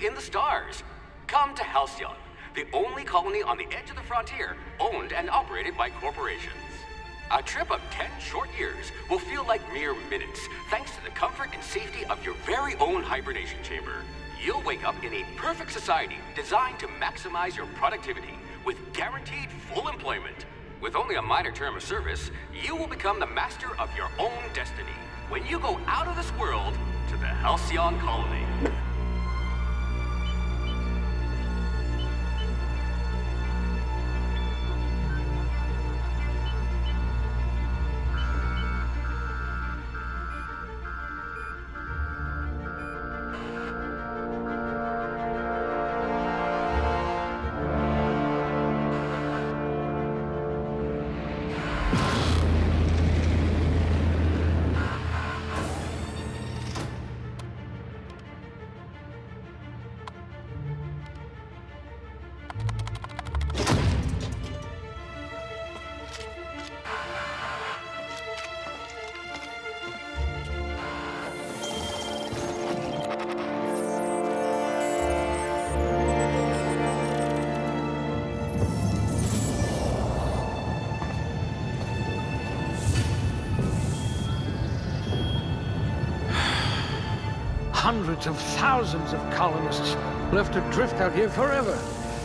in the stars. Come to Halcyon, the only colony on the edge of the frontier, owned and operated by corporations. A trip of 10 short years will feel like mere minutes, thanks to the comfort and safety of your very own hibernation chamber. You'll wake up in a perfect society designed to maximize your productivity with guaranteed full employment. With only a minor term of service, you will become the master of your own destiny when you go out of this world to the Halcyon colony. Hundreds of thousands of colonists left to drift out here forever,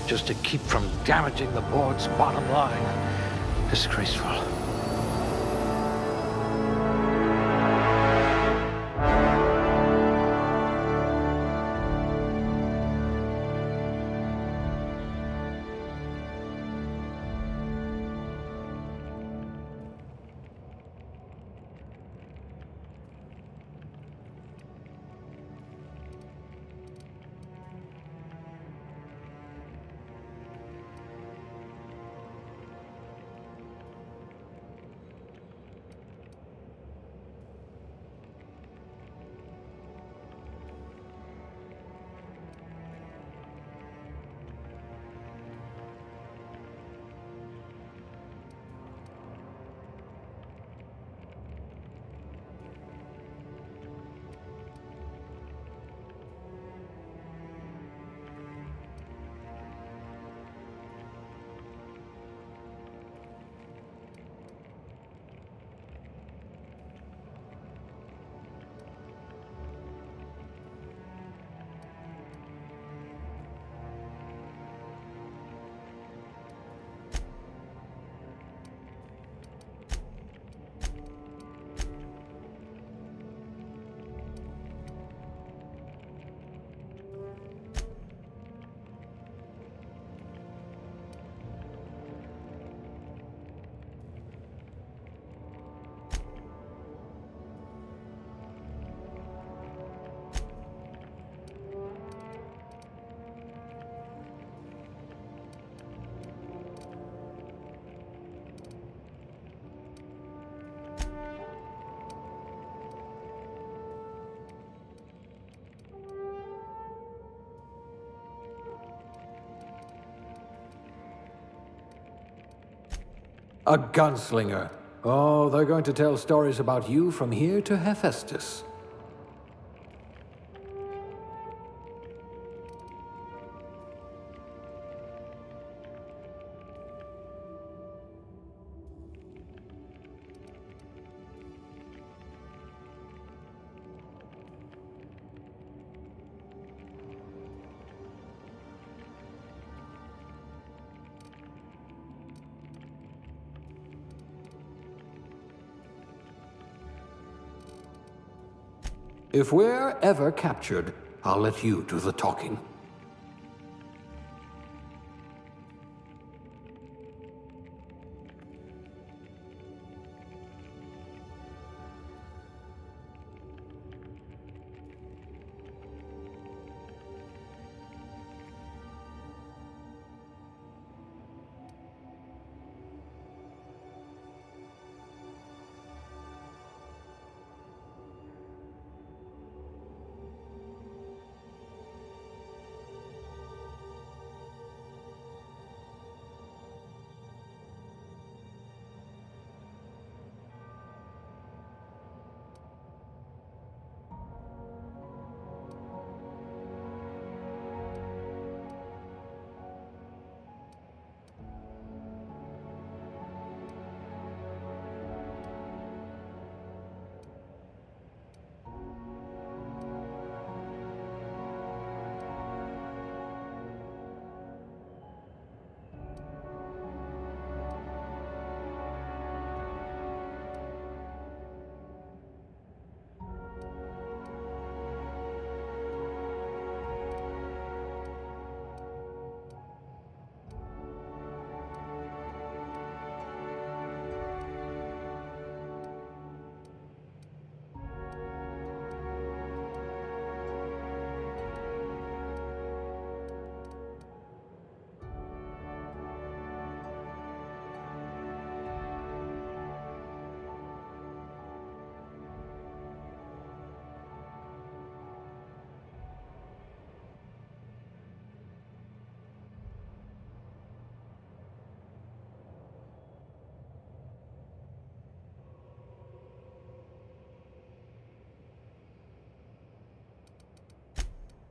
just to keep from damaging the board's bottom line. Disgraceful. A gunslinger. Oh, they're going to tell stories about you from here to Hephaestus. If we're ever captured, I'll let you do the talking.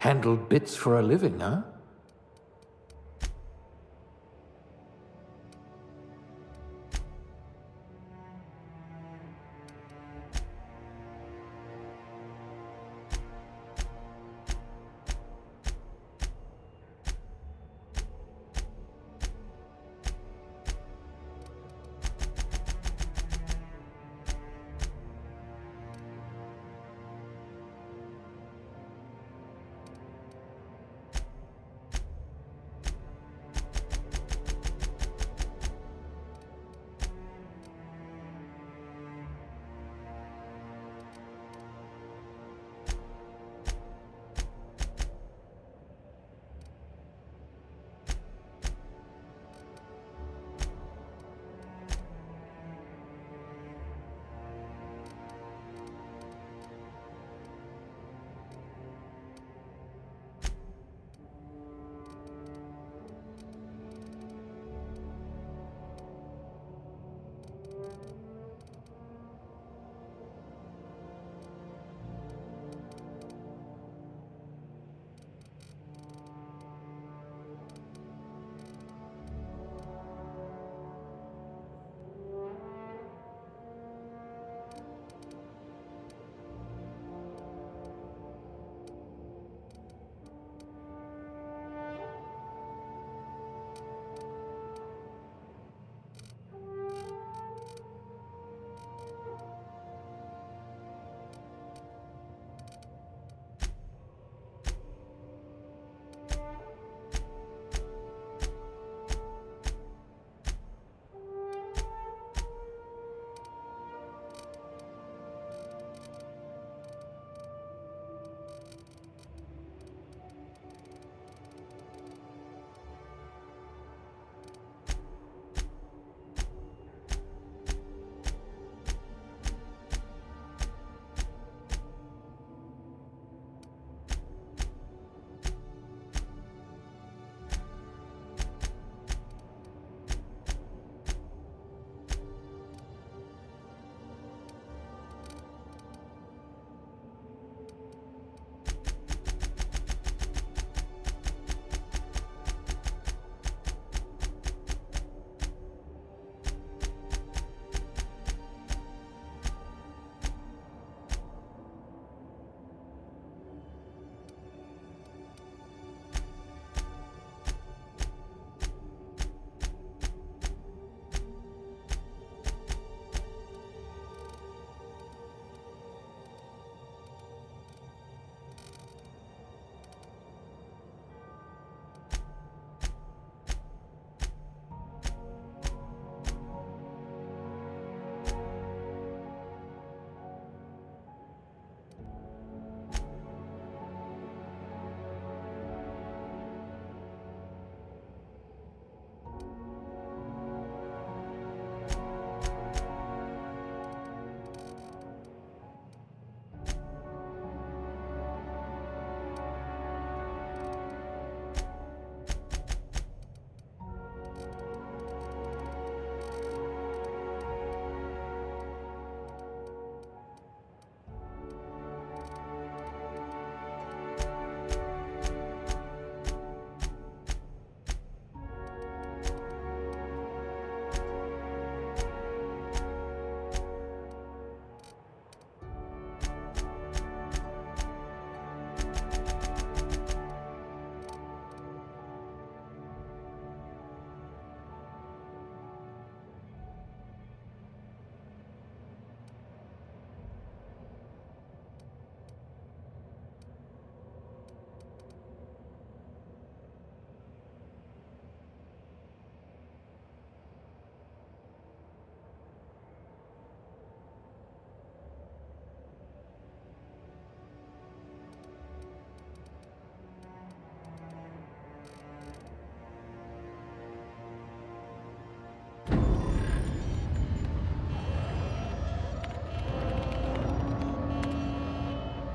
Handle bits for a living, huh?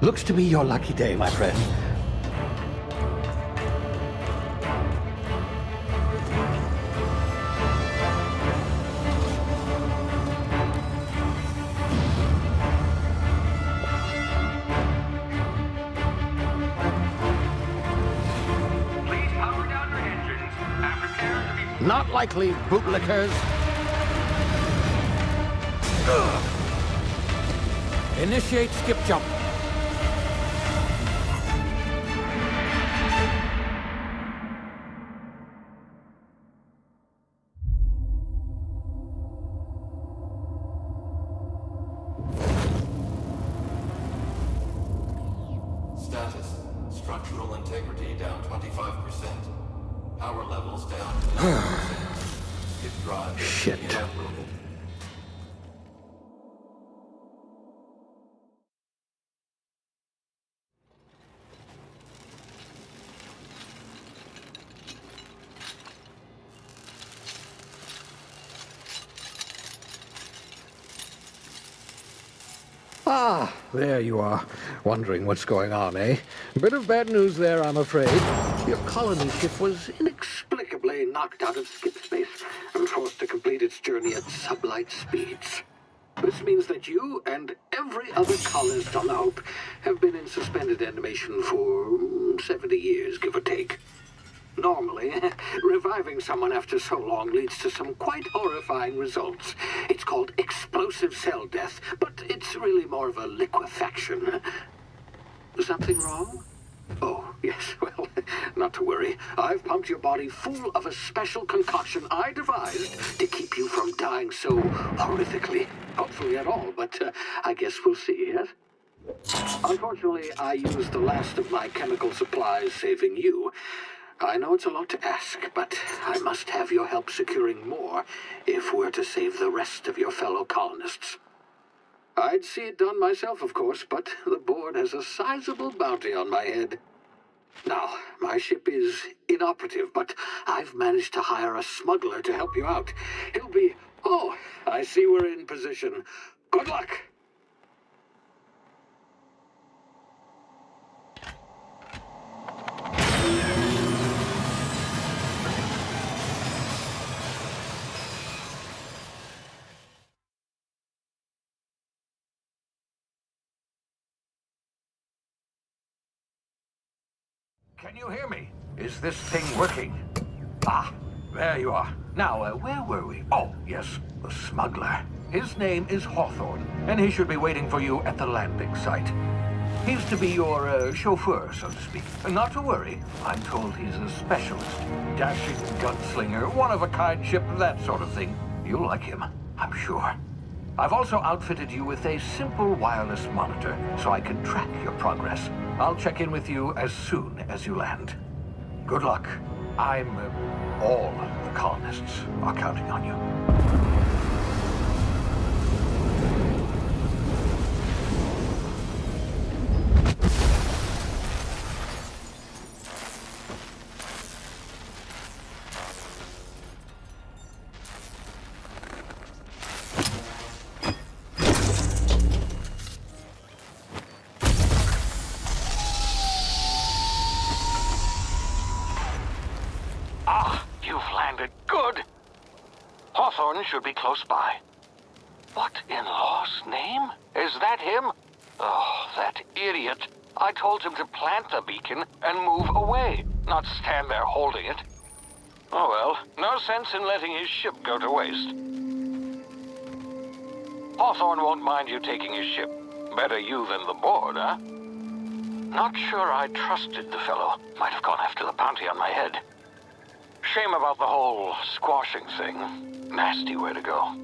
Looks to be your lucky day, my friend. Not likely, bootlickers. Initiate skip jump. Status. Structural integrity down 25%. Power levels down 10%. Skip drive. Shit. Inoperable. Ah, there you are. Wondering what's going on, eh? Bit of bad news there, I'm afraid. Your colony ship was inexplicably knocked out of skip space and forced to complete its journey at sublight speeds. This means that you and every other colonist on the Hope have been in suspended animation for 70 years, give or take. Normally, reviving someone after so long leads to some quite horrifying results. It's called explosive cell death, but it's really more of a liquefaction. Something wrong? Oh, yes, well, not to worry. I've pumped your body full of a special concoction I devised to keep you from dying so horrifically. Hopefully at all, but I guess we'll see, yes? Unfortunately, I used the last of my chemical supplies saving you. I know it's a lot to ask, but I must have your help securing more if we're to save the rest of your fellow colonists. I'd see it done myself, of course, but the board has a sizable bounty on my head. Now, my ship is inoperative, but I've managed to hire a smuggler to help you out. He'll be... Oh, I see we're in position. Good luck! Can you hear me? Is this thing working? Ah, there you are. Now, where were we? Oh, yes, the smuggler. His name is Hawthorne, and he should be waiting for you at the landing site. He's to be your chauffeur, so to speak. Not to worry, I'm told he's a specialist. Dashing gunslinger, one-of-a-kind ship, that sort of thing. You'll like him, I'm sure. I've also outfitted you with a simple wireless monitor, so I can track your progress. I'll check in with you as soon as you land. Good luck. All the colonists are counting on you. Hawthorne should be close by. What in law's name? Is that him? Oh, that idiot. I told him to plant the beacon and move away, not stand there holding it. Oh well, no sense in letting his ship go to waste. Hawthorne won't mind you taking his ship. Better you than the board, huh? Not sure I trusted the fellow. Might have gone after the bounty on my head. Shame about the whole squashing thing. Nasty way to go.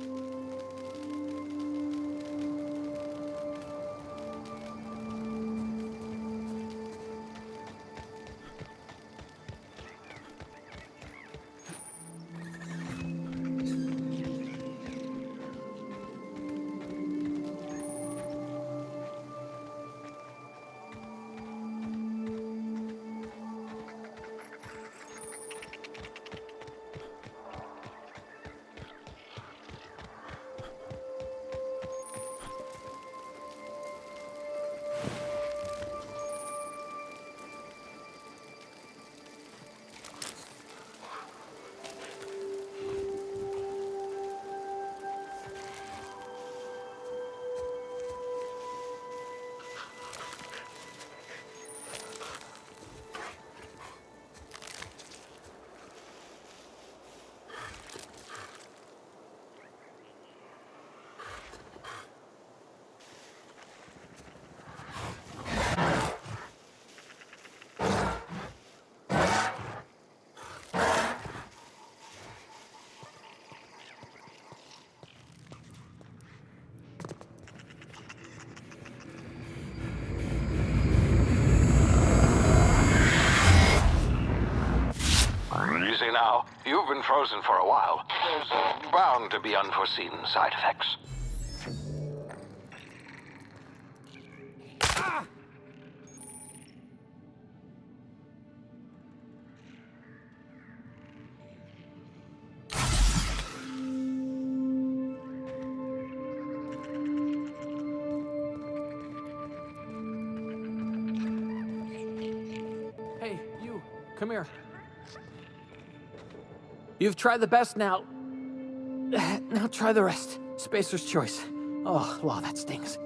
now. You've been frozen for a while. There's bound to be unforeseen side effects. Hey, you, come here. You've tried the best now. Now try the rest. Spacer's choice. Oh, wow, that stings.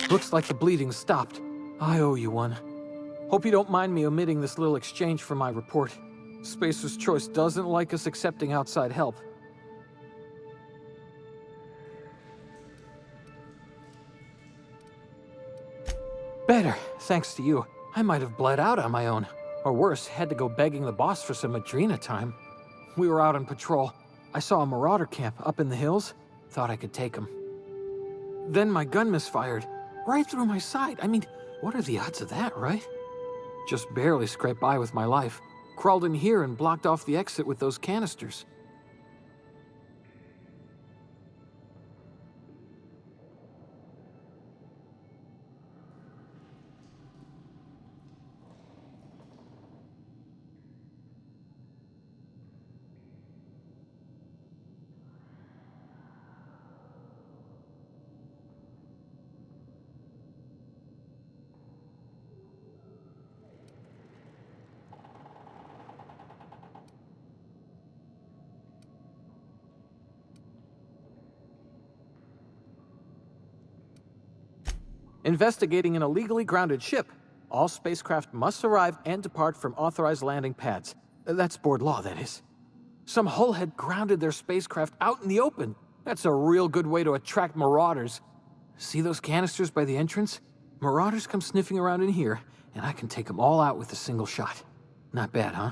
Looks like the bleeding stopped. I owe you one. Hope you don't mind me omitting this little exchange from my report. Spacer's choice doesn't like us accepting outside help. Better, thanks to you. I might have bled out on my own. Or worse, had to go begging the boss for some Adrena time. We were out on patrol. I saw a marauder camp up in the hills. Thought I could take him. Then my gun misfired. Right through my side. I mean, what are the odds of that, right? Just barely scraped by with my life. Crawled in here and blocked off the exit with those canisters. Investigating an illegally grounded ship. All spacecraft must arrive and depart from authorized landing pads. That's board law, that is. Some hull had grounded their spacecraft out in the open. That's a real good way to attract marauders. See those canisters by the entrance? Marauders come sniffing around in here, and I can take them all out with a single shot. Not bad, huh?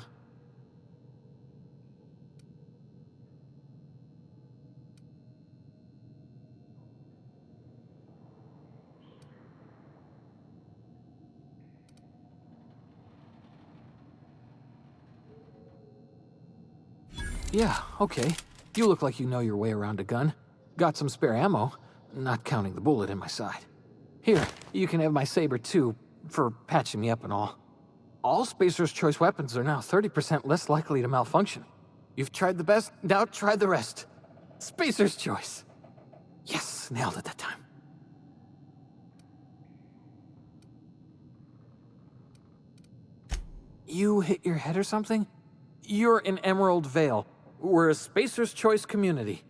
Yeah, okay. You look like you know your way around a gun. Got some spare ammo, not counting the bullet in my side. Here, you can have my saber too, for patching me up and all. All Spacer's choice weapons are now 30% less likely to malfunction. You've tried the best, now try the rest. Spacer's choice. Yes, nailed it that time. You hit your head or something? You're in Emerald Vale. We're a Spacer's Choice community.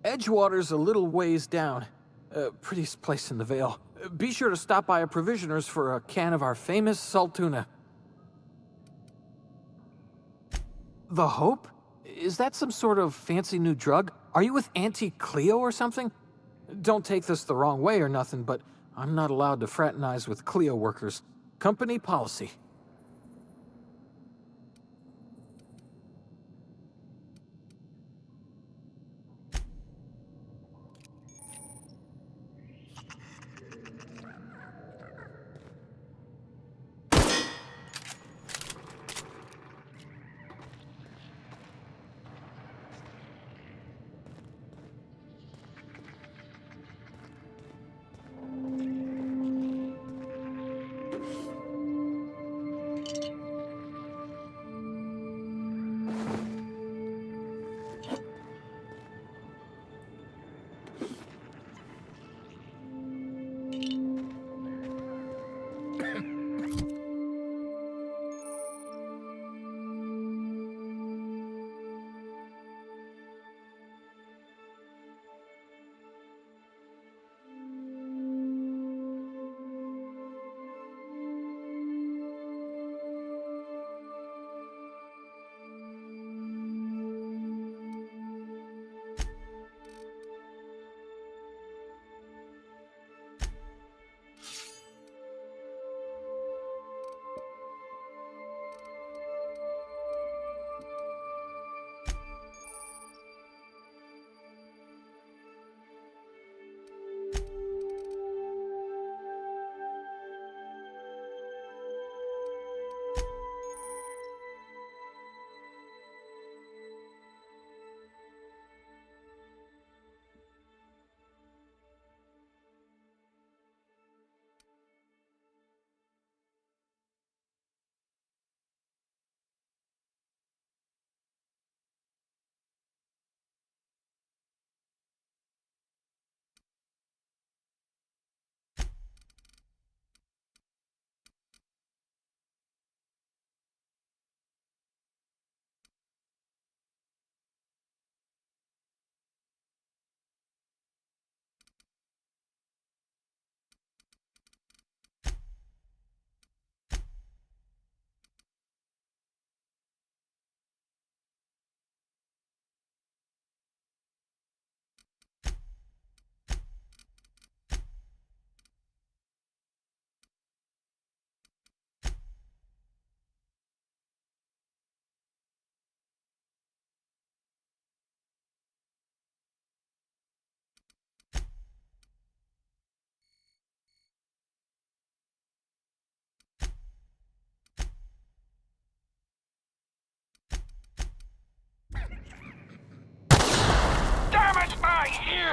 Edgewater's a little ways down. Prettiest place in the Vale. Be sure to stop by a provisioner's for a can of our famous salt tuna. The Hope? Is that some sort of fancy new drug? Are you with Auntie Cleo or something? Don't take this the wrong way or nothing, but I'm not allowed to fraternize with Cleo workers. Company policy.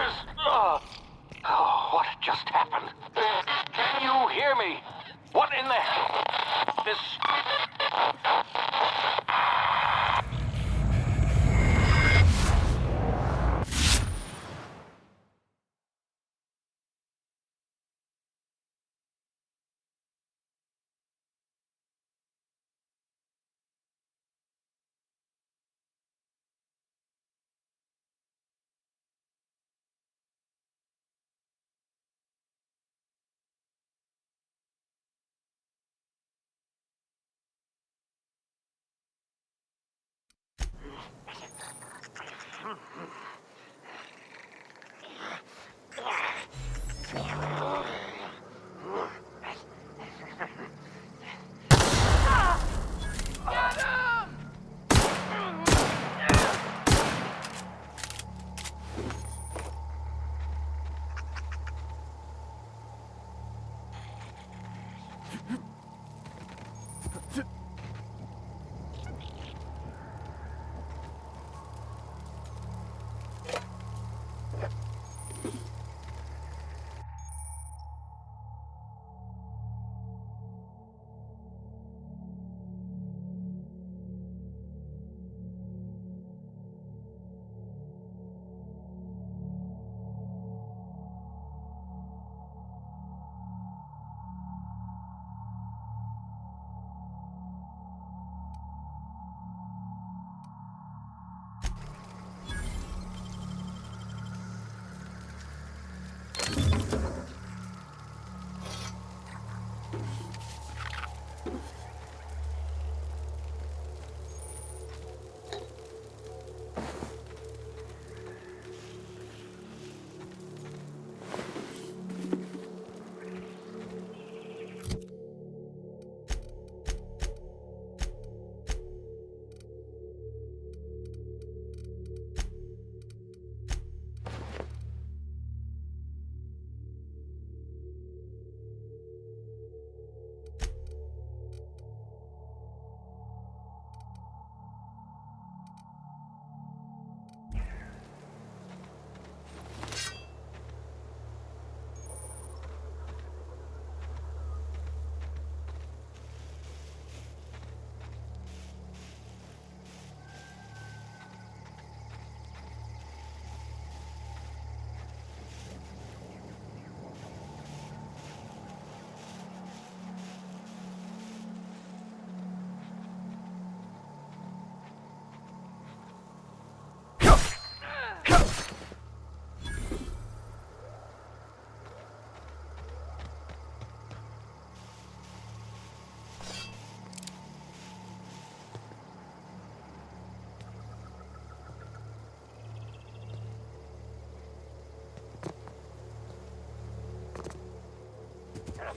is... Oh, what just happened? Can you hear me? What in the hell? This...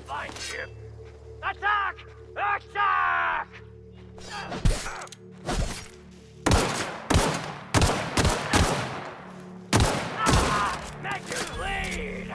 Fine ship! Attack! Attack! Make you lead!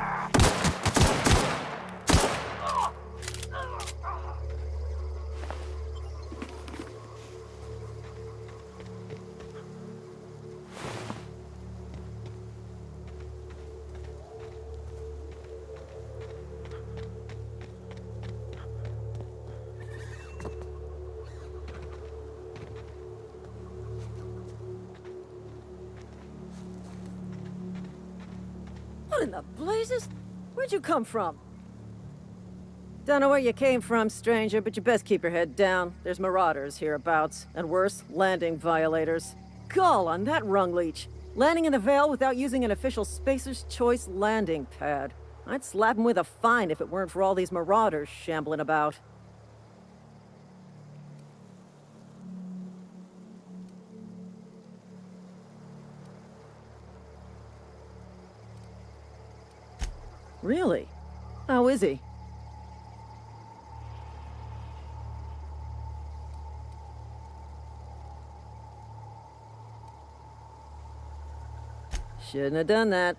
What in the blazes? Where'd you come from? Don't know where you came from, stranger, but you best keep your head down. There's marauders hereabouts, and worse, landing violators. Gall on that rung leech. Landing in the Vale without using an official Spacer's Choice landing pad. I'd slap him with a fine if it weren't for all these marauders shambling about. Really? How is he? Shouldn't have done that.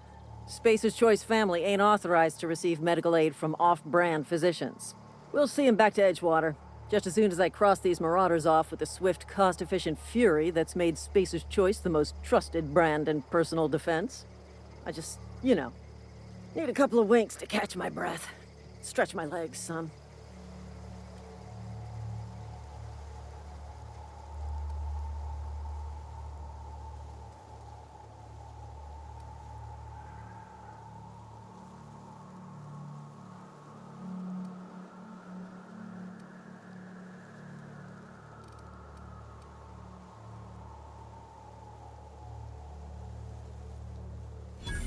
Spacer's Choice family ain't authorized to receive medical aid from off-brand physicians. We'll see him back to Edgewater, just as soon as I cross these marauders off with the swift, cost-efficient fury that's made Spacer's Choice the most trusted brand in personal defense. I just, need a couple of winks to catch my breath. Stretch my legs some.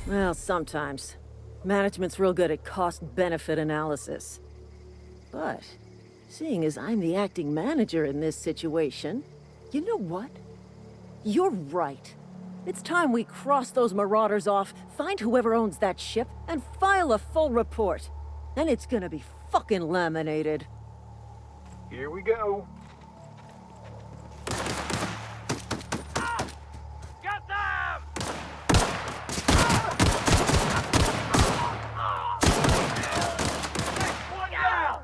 Well, sometimes. Management's real good at cost-benefit analysis. But, seeing as I'm the acting manager in this situation, you know what? You're right. It's time we cross those marauders off, find whoever owns that ship, and file a full report. And it's gonna be fucking laminated. Here we go. Got them! Next one down!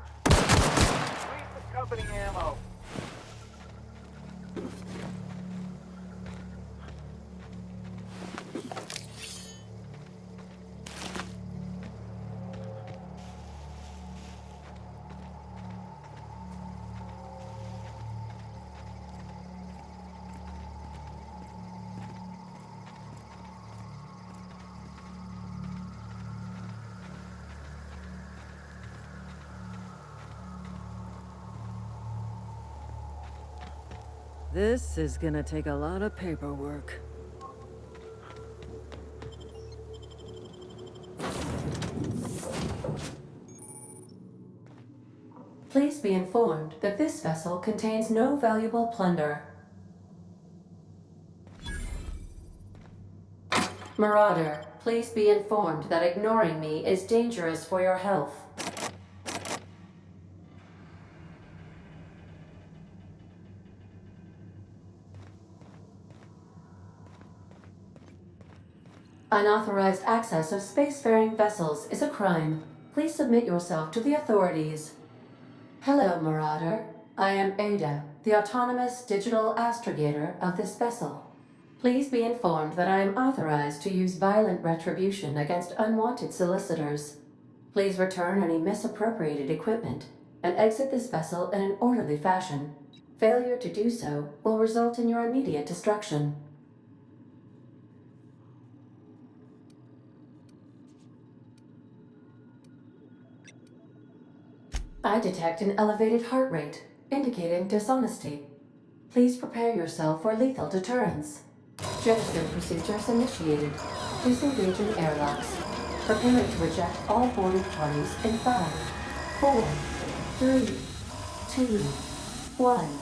Leave the company ammo. This is gonna take a lot of paperwork. Please be informed that this vessel contains no valuable plunder. Marauder, please be informed that ignoring me is dangerous for your health. Unauthorized access of spacefaring vessels is a crime. Please submit yourself to the authorities. Hello, Marauder. I am Ada, the autonomous digital astrogator of this vessel. Please be informed that I am authorized to use violent retribution against unwanted solicitors. Please return any misappropriated equipment and exit this vessel in an orderly fashion. Failure to do so will result in your immediate destruction. I detect an elevated heart rate, indicating dishonesty. Please prepare yourself for lethal deterrence. Jettison procedures initiated. Disengaging airlocks. Preparing to eject all boarded parties in 5, 4, 3, 2, 1.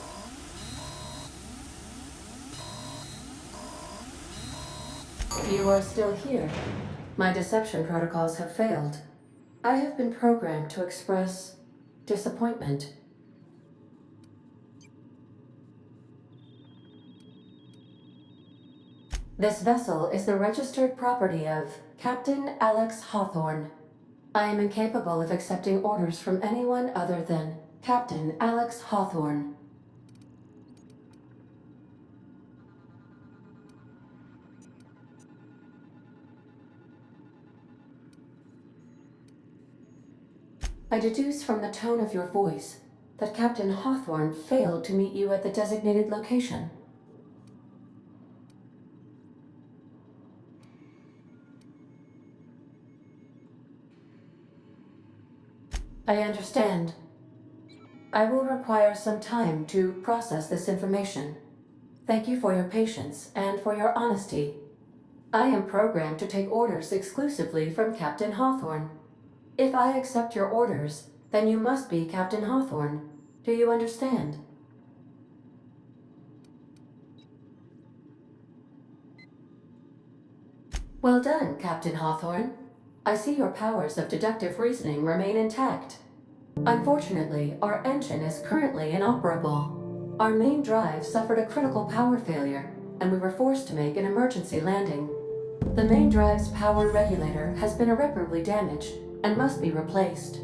You are still here. My deception protocols have failed. I have been programmed to express disappointment. This vessel is the registered property of Captain Alex Hawthorne. I am incapable of accepting orders from anyone other than Captain Alex Hawthorne. I deduce from the tone of your voice that Captain Hawthorne failed to meet you at the designated location. I understand. I will require some time to process this information. Thank you for your patience and for your honesty. I am programmed to take orders exclusively from Captain Hawthorne. If I accept your orders, then you must be Captain Hawthorne. Do you understand? Well done, Captain Hawthorne. I see your powers of deductive reasoning remain intact. Unfortunately, our engine is currently inoperable. Our main drive suffered a critical power failure, and we were forced to make an emergency landing. The main drive's power regulator has been irreparably damaged and must be replaced.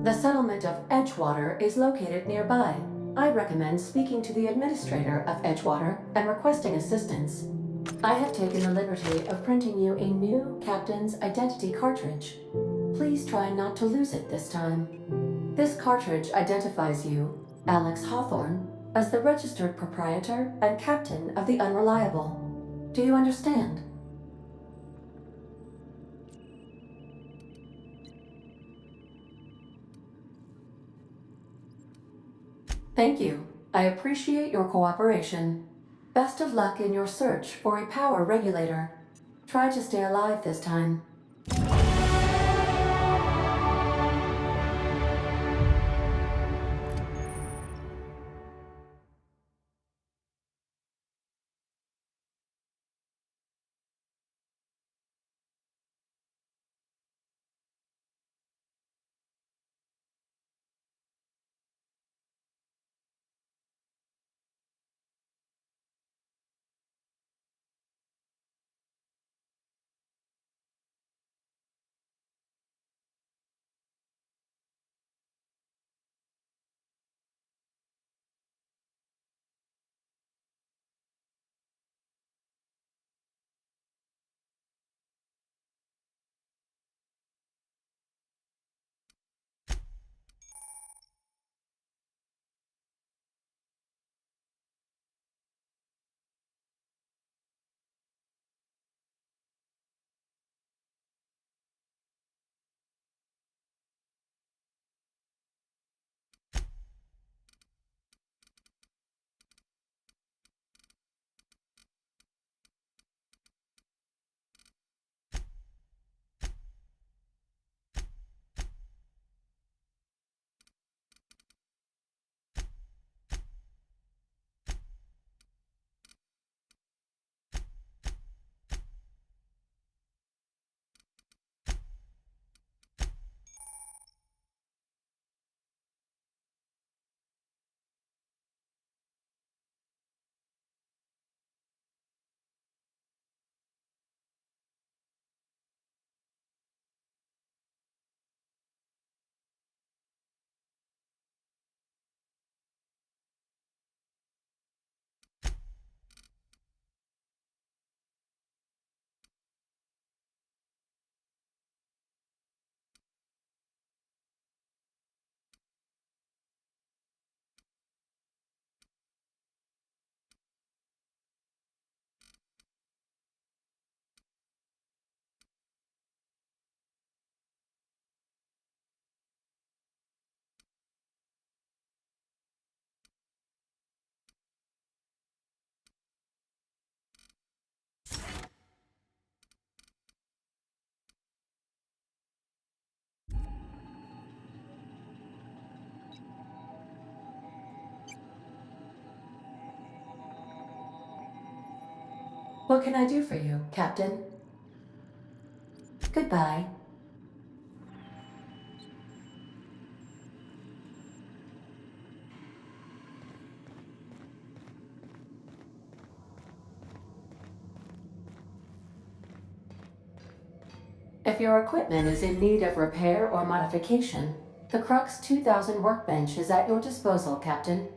The settlement of Edgewater is located nearby. I recommend speaking to the administrator of Edgewater and requesting assistance. I have taken the liberty of printing you a new Captain's Identity cartridge. Please try not to lose it this time. This cartridge identifies you, Alex Hawthorne, as the registered proprietor and captain of the Unreliable. Do you understand? Thank you. I appreciate your cooperation. Best of luck in your search for a power regulator. Try to stay alive this time. What can I do for you, Captain? Goodbye. If your equipment is in need of repair or modification, the Crux 2000 workbench is at your disposal, Captain.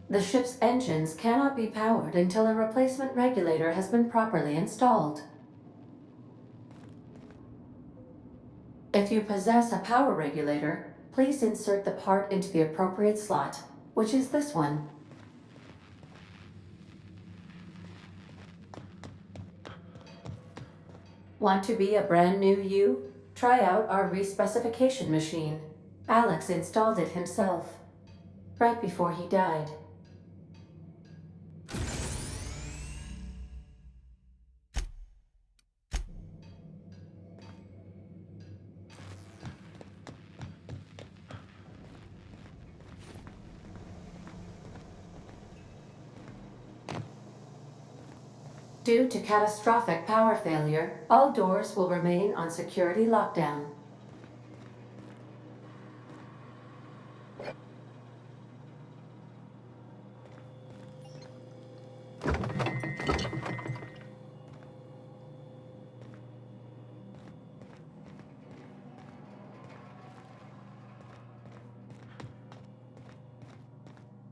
The ship's engines cannot be powered until a replacement regulator has been properly installed. If you possess a power regulator, please insert the part into the appropriate slot, which is this one. Want to be a brand new you? Try out our respecification machine. Alex installed it himself, right before he died. Due to catastrophic power failure, all doors will remain on security lockdown.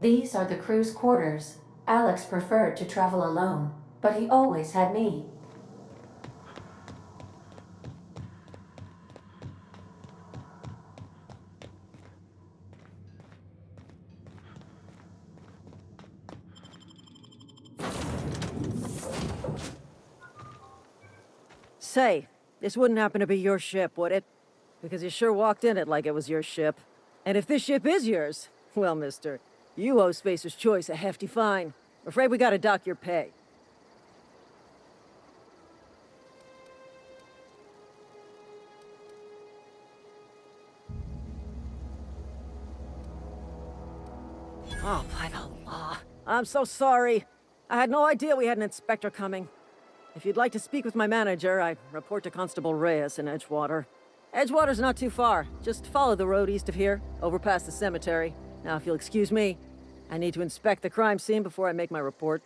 These are the crew's quarters. Alex preferred to travel alone, but he always had me. Say, this wouldn't happen to be your ship, would it? Because you sure walked in it like it was your ship. And if this ship is yours, well, mister, you owe Spacer's Choice a hefty fine. Afraid we gotta dock your pay. Oh, by the law. I'm so sorry. I had no idea we had an inspector coming. If you'd like to speak with my manager, I report to Constable Reyes in Edgewater. Edgewater's not too far. Just follow the road east of here, over past the cemetery. Now, if you'll excuse me, I need to inspect the crime scene before I make my report.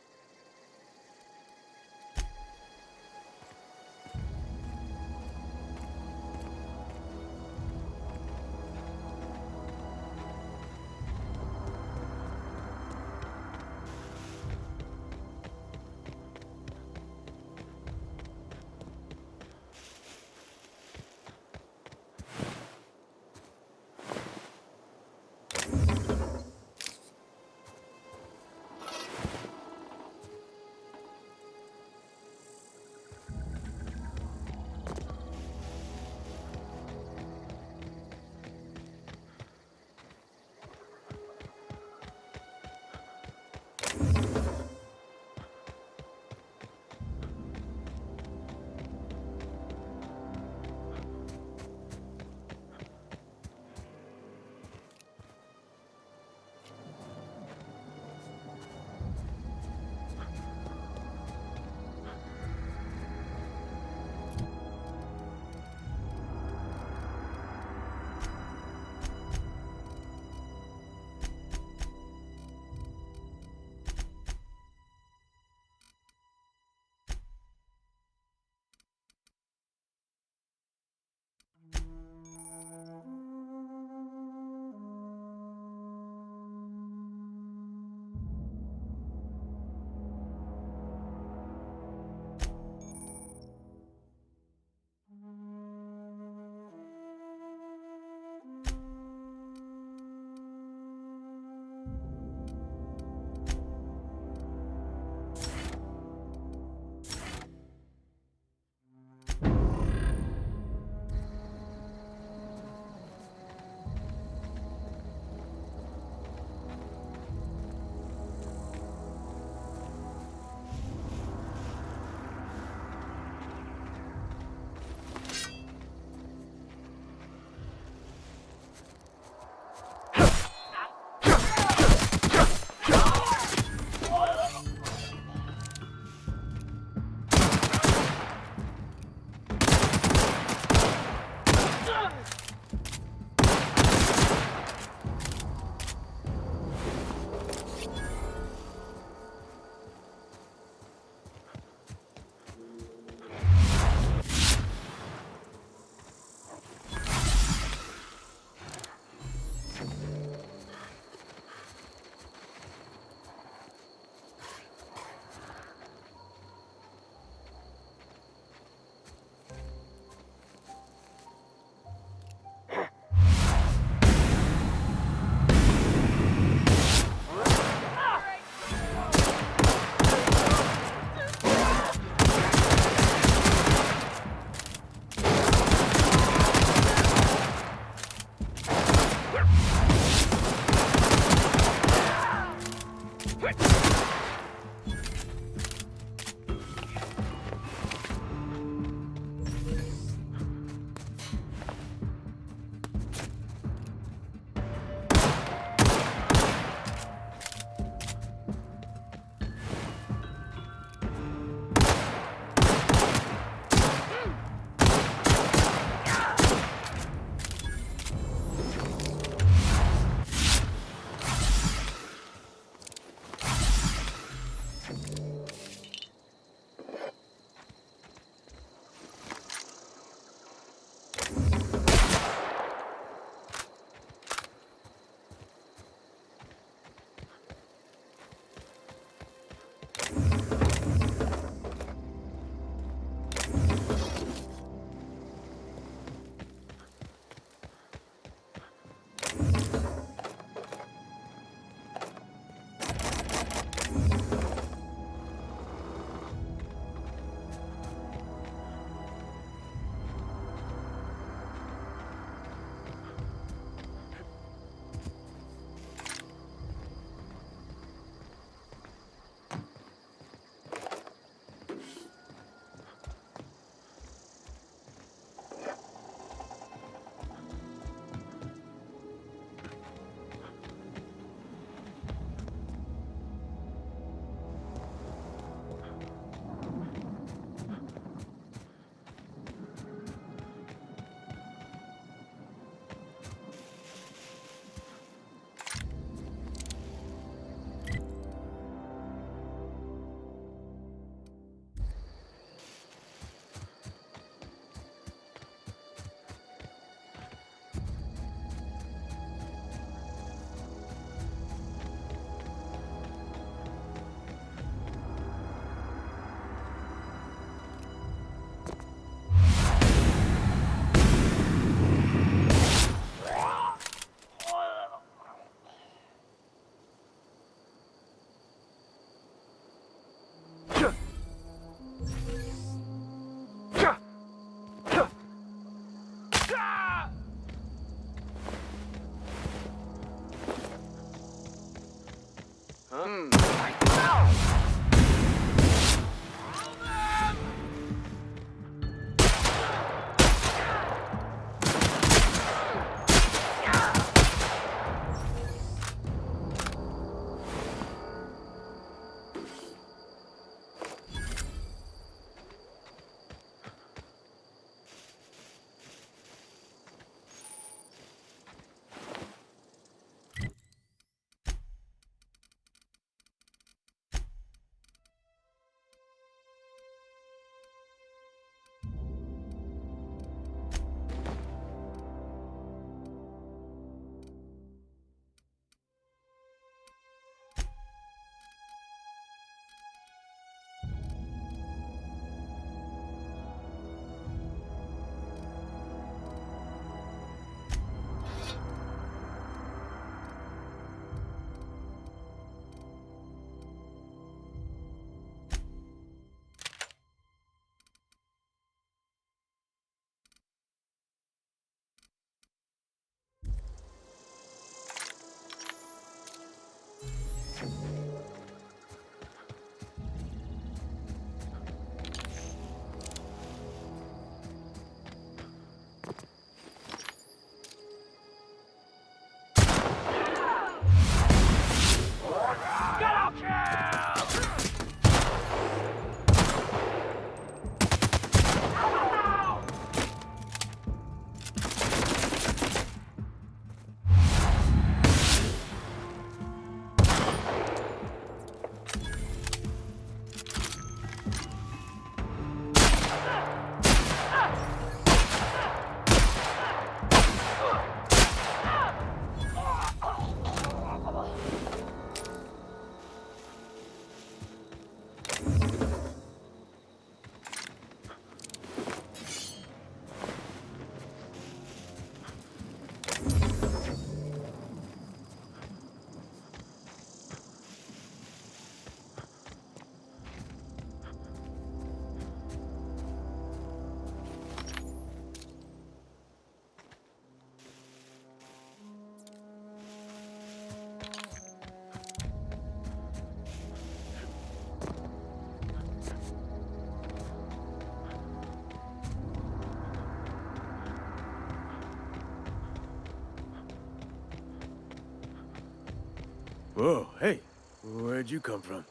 Whoa, hey, where'd you come from?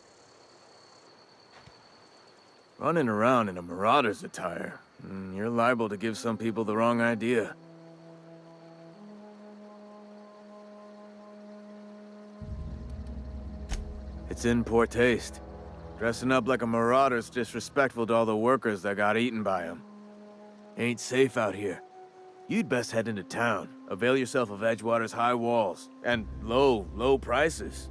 Running around in a marauder's attire. You're liable to give some people the wrong idea. It's in poor taste. Dressing up like a marauder's disrespectful to all the workers that got eaten by them. Ain't safe out here. You'd best head into town. Avail yourself of Edgewater's high walls. And low prices.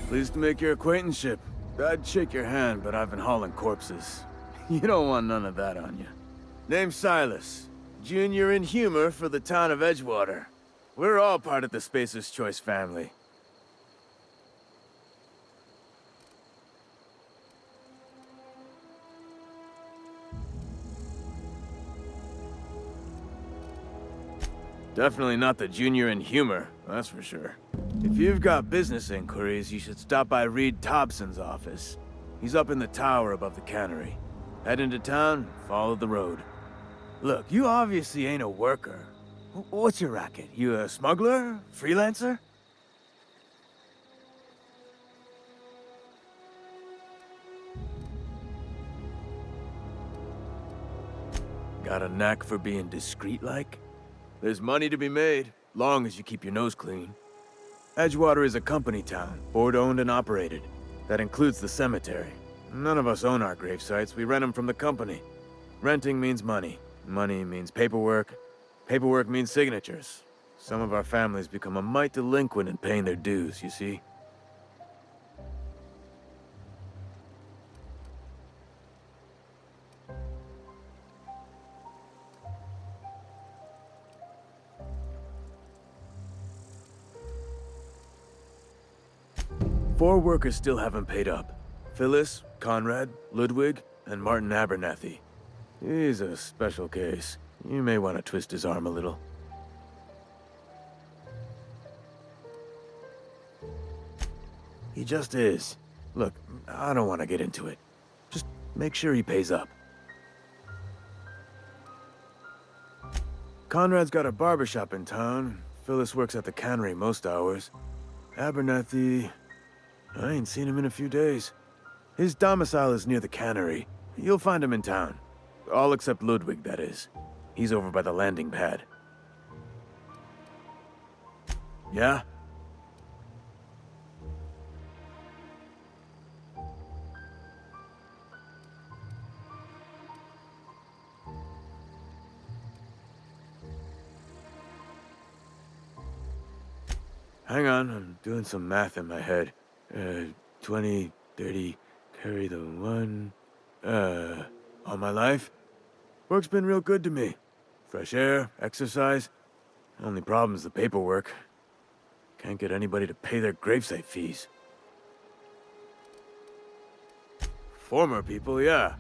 Pleased to make your acquaintanceship. I'd shake your hand, but I've been hauling corpses. You don't want none of that on you. Name's Silas. Junior in humor for the town of Edgewater. We're all part of the Spacer's Choice family. Definitely not the junior in humor, that's for sure. If you've got business inquiries, you should stop by Reed Thompson's office. He's up in the tower above the cannery. Head into town, follow the road. Look, you obviously ain't a worker. What's your racket? You a smuggler? Freelancer? Got a knack for being discreet-like? There's money to be made, long as you keep your nose clean. Edgewater is a company town, board-owned and operated. That includes the cemetery. None of us own our grave sites, we rent them from the company. Renting means money. Money means paperwork. Paperwork means signatures. Some of our families become a mite delinquent in paying their dues, you see? Four workers still haven't paid up. Phyllis, Conrad, Ludwig, and Martin Abernathy. He's a special case. You may want to twist his arm a little. He just is. Look, I don't want to get into it. Just make sure he pays up. Conrad's got a barbershop in town. Phyllis works at the cannery most hours. Abernathy... I ain't seen him in a few days. His domicile is near the cannery. You'll find him in town. All except Ludwig, that is. He's over by the landing pad. Yeah? Hang on, I'm doing some math in my head. 20, 30, carry the 1... all my life? Work's been real good to me. Fresh air, exercise. Only problem's the paperwork. Can't get anybody to pay their gravesite fees. Former people, yeah.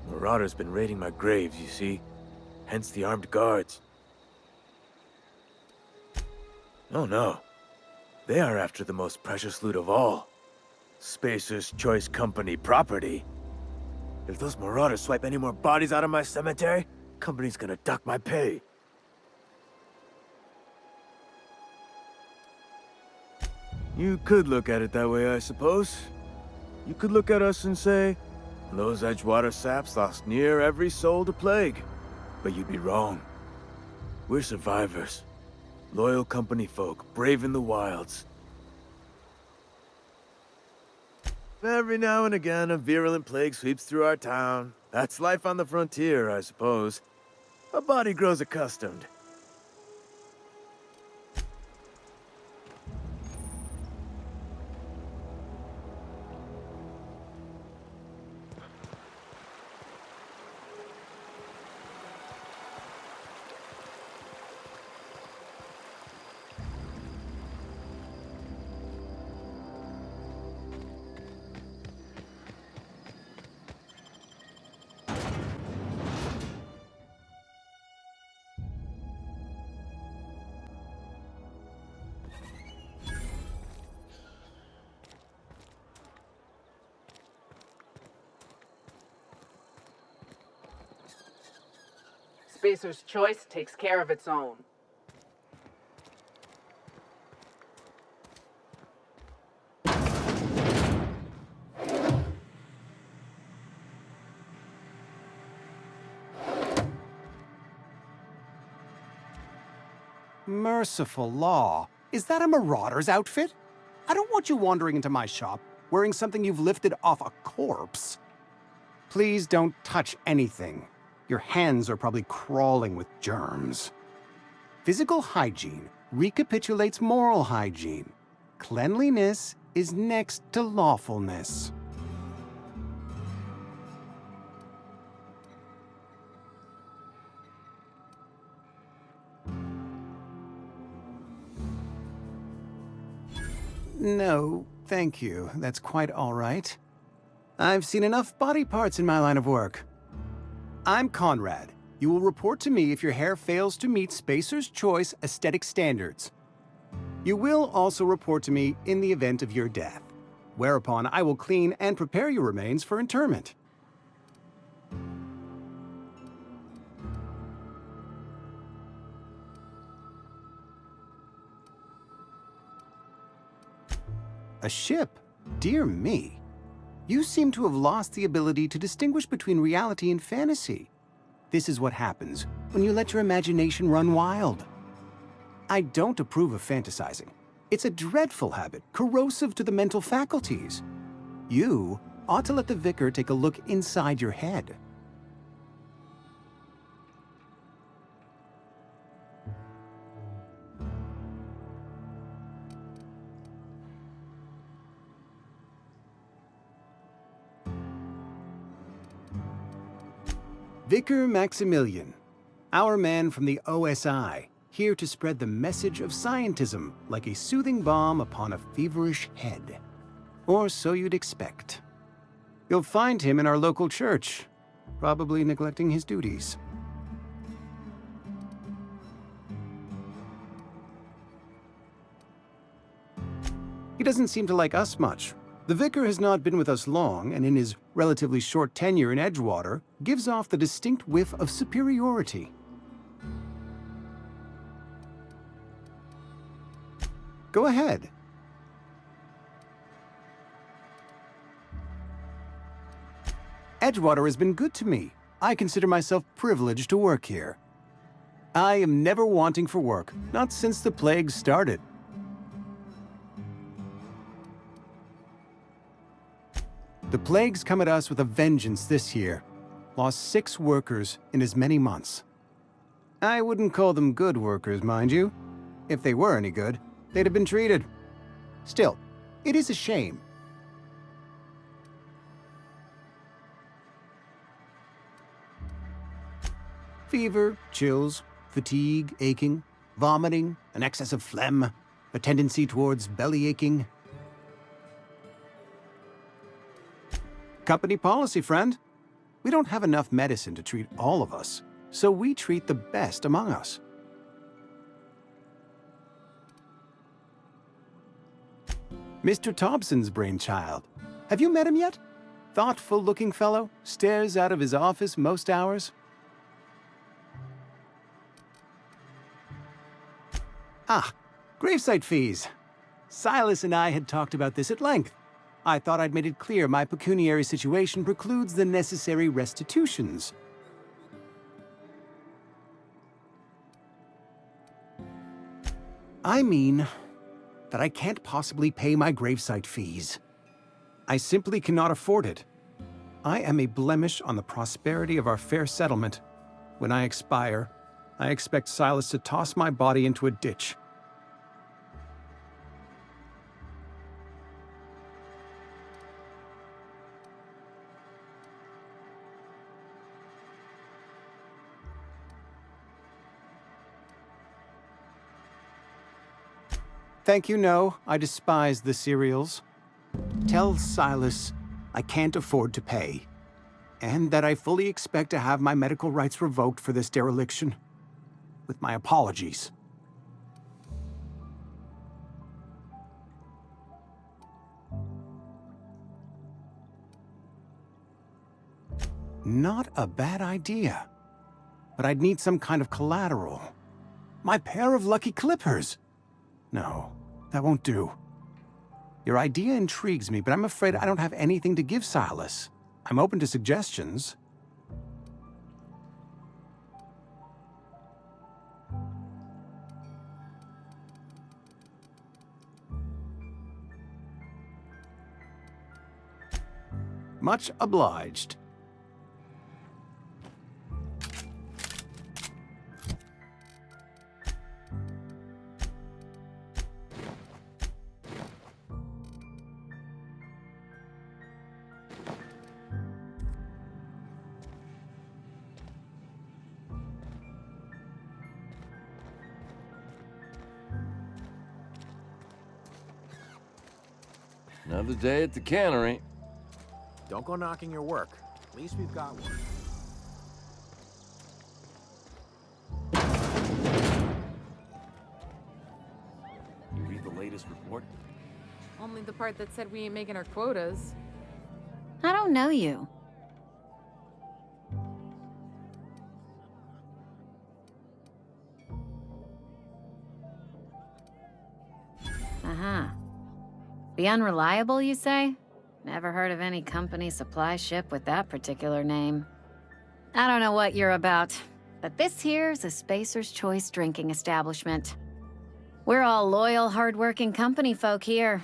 Marauders been raiding my graves, you see. Hence the armed guards. Oh no. They are after the most precious loot of all. Spacer's Choice Company property. If those marauders swipe any more bodies out of my cemetery, company's gonna duck my pay. You could look at it that way, I suppose. You could look at us and say, those Edgewater saps lost near every soul to plague. But you'd be wrong. We're survivors. Loyal company folk, brave in the wilds. Every now and again, a virulent plague sweeps through our town. That's life on the frontier, I suppose. A body grows accustomed. Spacer's choice takes care of its own. Merciful law. Is that a marauder's outfit? I don't want you wandering into my shop wearing something you've lifted off a corpse. Please don't touch anything. Your hands are probably crawling with germs. Physical hygiene recapitulates moral hygiene. Cleanliness is next to lawfulness. No, thank you. That's quite all right. I've seen enough body parts in my line of work. I'm Conrad. You will report to me if your hair fails to meet Spacer's Choice aesthetic standards. You will also report to me in the event of your death, whereupon I will clean and prepare your remains for interment. A ship? Dear me. You seem to have lost the ability to distinguish between reality and fantasy. This is what happens when you let your imagination run wild. I don't approve of fantasizing. It's a dreadful habit, corrosive to the mental faculties. You ought to let the vicar take a look inside your head. Vicar Maximilian, our man from the OSI, here to spread the message of scientism like a soothing balm upon a feverish head. Or so you'd expect. You'll find him in our local church, probably neglecting his duties. He doesn't seem to like us much. The vicar has not been with us long, and in his relatively short tenure in Edgewater, gives off the distinct whiff of superiority. Go ahead. Edgewater has been good to me. I consider myself privileged to work here. I am never wanting for work, not since the plague started. The plague's come at us with a vengeance this year. Lost 6 workers in as many months. I wouldn't call them good workers, mind you. If they were any good, they'd have been treated. Still, it is a shame. Fever, chills, fatigue, aching, vomiting, an excess of phlegm, a tendency towards belly aching. Company policy, friend. We don't have enough medicine to treat all of us, so we treat the best among us. Mr. Thompson's brainchild. Have you met him yet? Thoughtful-looking fellow, stares out of his office most hours. Ah, gravesite fees. Silas and I had talked about this at length. I thought I'd made it clear my pecuniary situation precludes the necessary restitutions. I mean that I can't possibly pay my gravesite fees. I simply cannot afford it. I am a blemish on the prosperity of our fair settlement. When I expire, I expect Silas to toss my body into a ditch. Thank you, no. I despise the cereals. Tell Silas I can't afford to pay, and that I fully expect to have my medical rights revoked for this dereliction. With my apologies. Not a bad idea. but I'd need some kind of collateral. My pair of lucky clippers! No, that won't do. Your idea intrigues me, but I'm afraid I don't have anything to give Silas. I'm open to suggestions. Much obliged. Another day at the cannery. Don't go knocking your work. At least we've got one. You read the latest report? Only the part that said we ain't making our quotas. I don't know you. Uh-huh. The Unreliable, you say? Never heard of any company supply ship with that particular name. I don't know what you're about, but this here's a Spacer's Choice drinking establishment. We're all loyal, hard-working company folk here.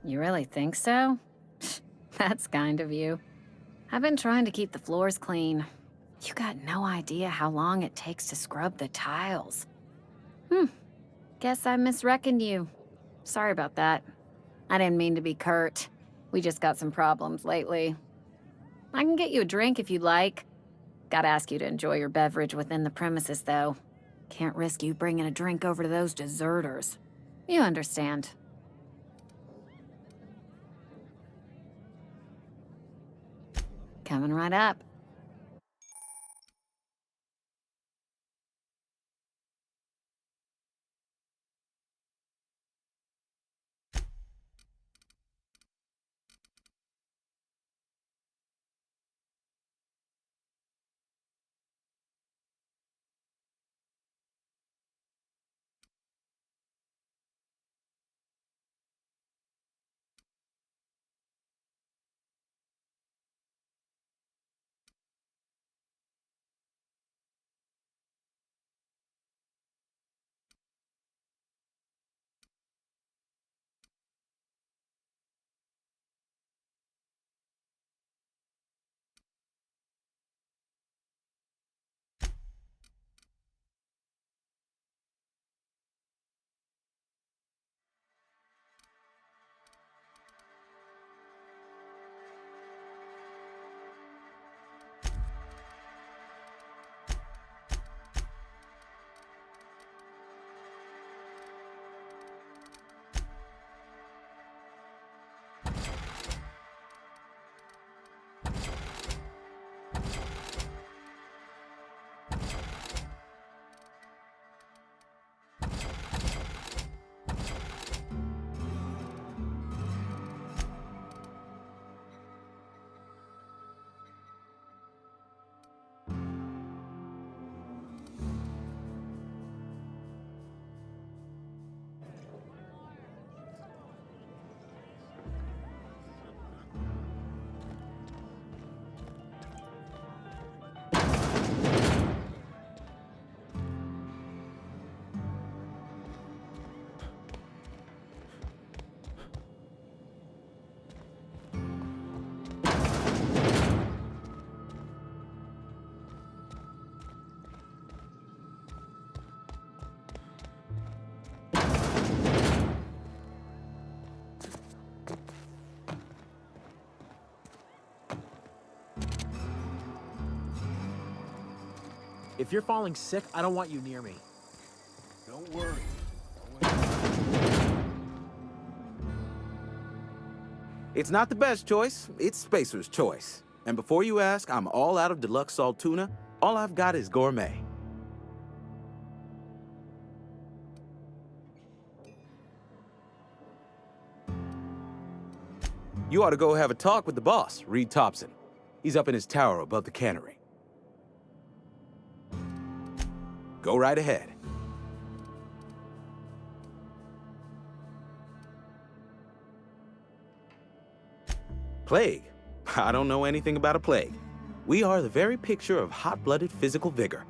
You really think so? That's kind of you. I've been trying to keep the floors clean. You got no idea how long it takes to scrub the tiles. Guess I misreckoned you. Sorry about that. I didn't mean to be curt. We just got some problems lately. I can get you a drink if you'd like. Gotta ask you to enjoy your beverage within the premises, though. Can't risk you bringing a drink over to those deserters. You understand. Coming right up. If you're falling sick, I don't want you near me. Don't worry. It's not the best choice, it's Spacer's choice. And before you ask, I'm all out of deluxe salt tuna. All I've got is gourmet. You ought to go have a talk with the boss, Reed Thompson. He's up in his tower above the cannery. Go right ahead. Plague? I don't know anything about a plague. We are the very picture of hot-blooded physical vigor.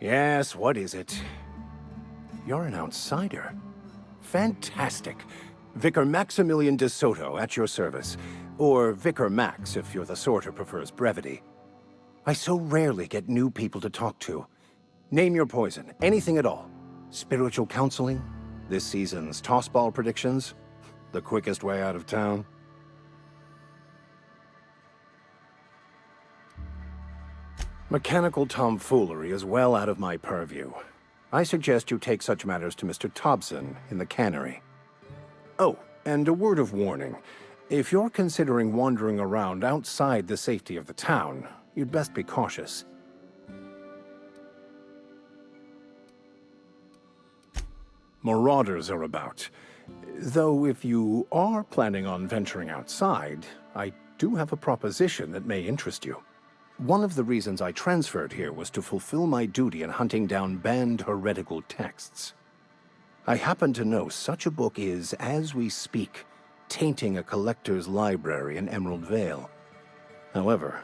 Yes, what is it? You're an outsider. Fantastic. Vicar Maximilian de Soto at your service. Or Vicar Max if you're the sort who prefers brevity. I so rarely get new people to talk to. Name your poison, anything at all. Spiritual counseling? This season's tossball predictions? The quickest way out of town? Mechanical tomfoolery is well out of my purview. I suggest you take such matters to Mr. Thompson in the cannery. Oh, and a word of warning. If you're considering wandering around outside the safety of the town, you'd best be cautious. Marauders are about. Though if you are planning on venturing outside, I do have a proposition that may interest you. One of the reasons I transferred here was to fulfill my duty in hunting down banned heretical texts. I happen to know such a book is, as we speak, tainting a collector's library in Emerald Vale. However,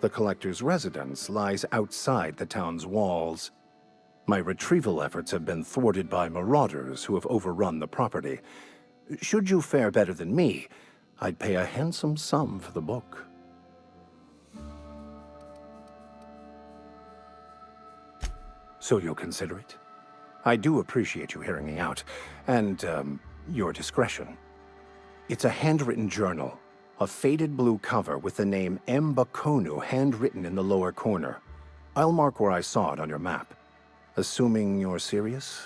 the collector's residence lies outside the town's walls. My retrieval efforts have been thwarted by marauders who have overrun the property. Should you fare better than me, I'd pay a handsome sum for the book. So you'll consider it? I do appreciate you hearing me out, and, your discretion. It's a handwritten journal, a faded blue cover with the name M. Bakonu handwritten in the lower corner. I'll mark where I saw it on your map. Assuming you're serious?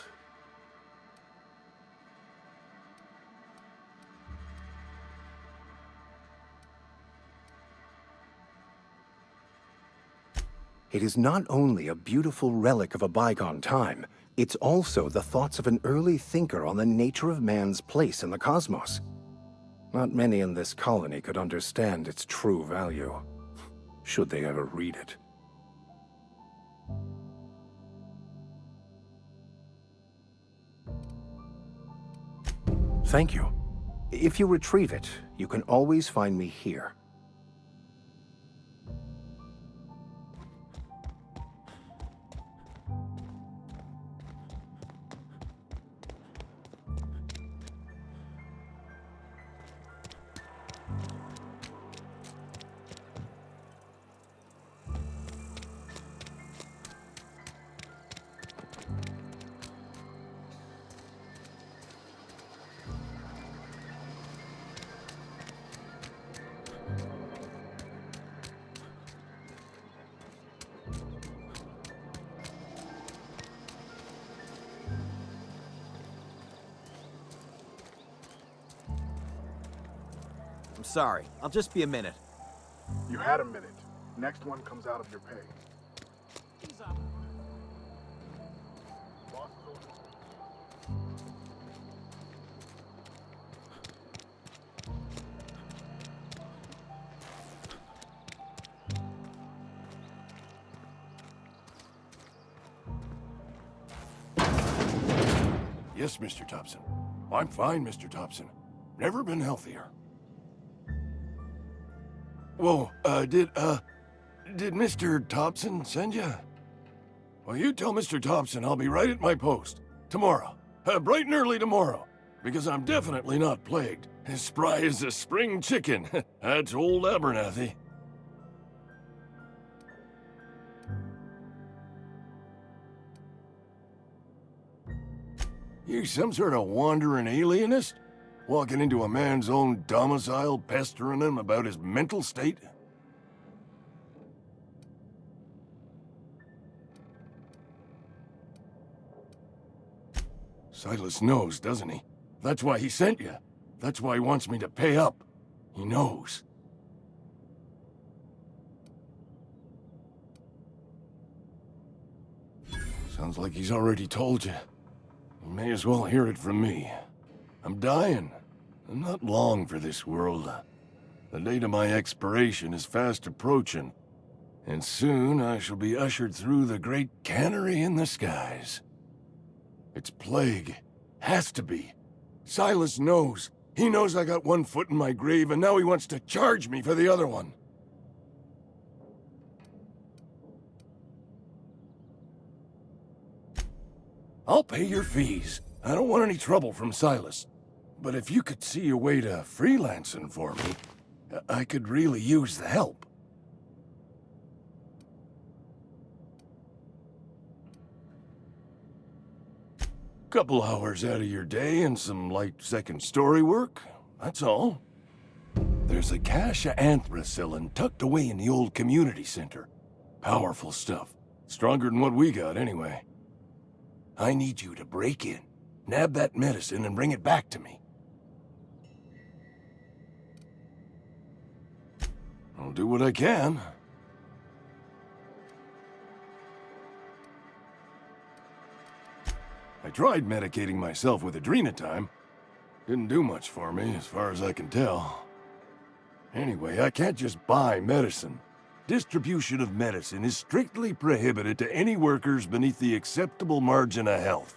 It is not only a beautiful relic of a bygone time, it's also the thoughts of an early thinker on the nature of man's place in the cosmos. Not many in this colony could understand its true value, should they ever read it. Thank you. If you retrieve it, you can always find me here. Sorry, I'll just be a minute. You had a minute. Next one comes out of your pay. He's up. Yes, Mr. Thompson. I'm fine, Mr. Thompson. Never been healthier. Whoa, did Mr. Thompson send you? Well, you tell Mr. Thompson I'll be right at my post. Tomorrow. Bright and early tomorrow. Because I'm definitely not plagued. As spry as a spring chicken. That's old Abernathy. You some sort of wandering alienist? Walking into a man's own domicile, pestering him about his mental state? Silas knows, doesn't he? That's why he sent you. That's why he wants me to pay up. He knows. Sounds like he's already told you. You may as well hear it from me. I'm dying. I'm not long for this world. The date of my expiration is fast approaching, and soon I shall be ushered through the great cannery in the skies. It's plague. Has to be. Silas knows. He knows I got one foot in my grave, and now he wants to charge me for the other one. I'll pay your fees. I don't want any trouble from Silas. But if you could see a way to freelancing for me, I could really use the help. Couple hours out of your day and some light second story work, that's all. There's a cache of anthracillin tucked away in the old community center. Powerful stuff. Stronger than what we got, anyway. I need you to break in, nab that medicine, and bring it back to me. I'll do what I can. I tried medicating myself with adrenatime. Didn't do much for me, as far as I can tell. Anyway, I can't just buy medicine. Distribution of medicine is strictly prohibited to any workers beneath the acceptable margin of health.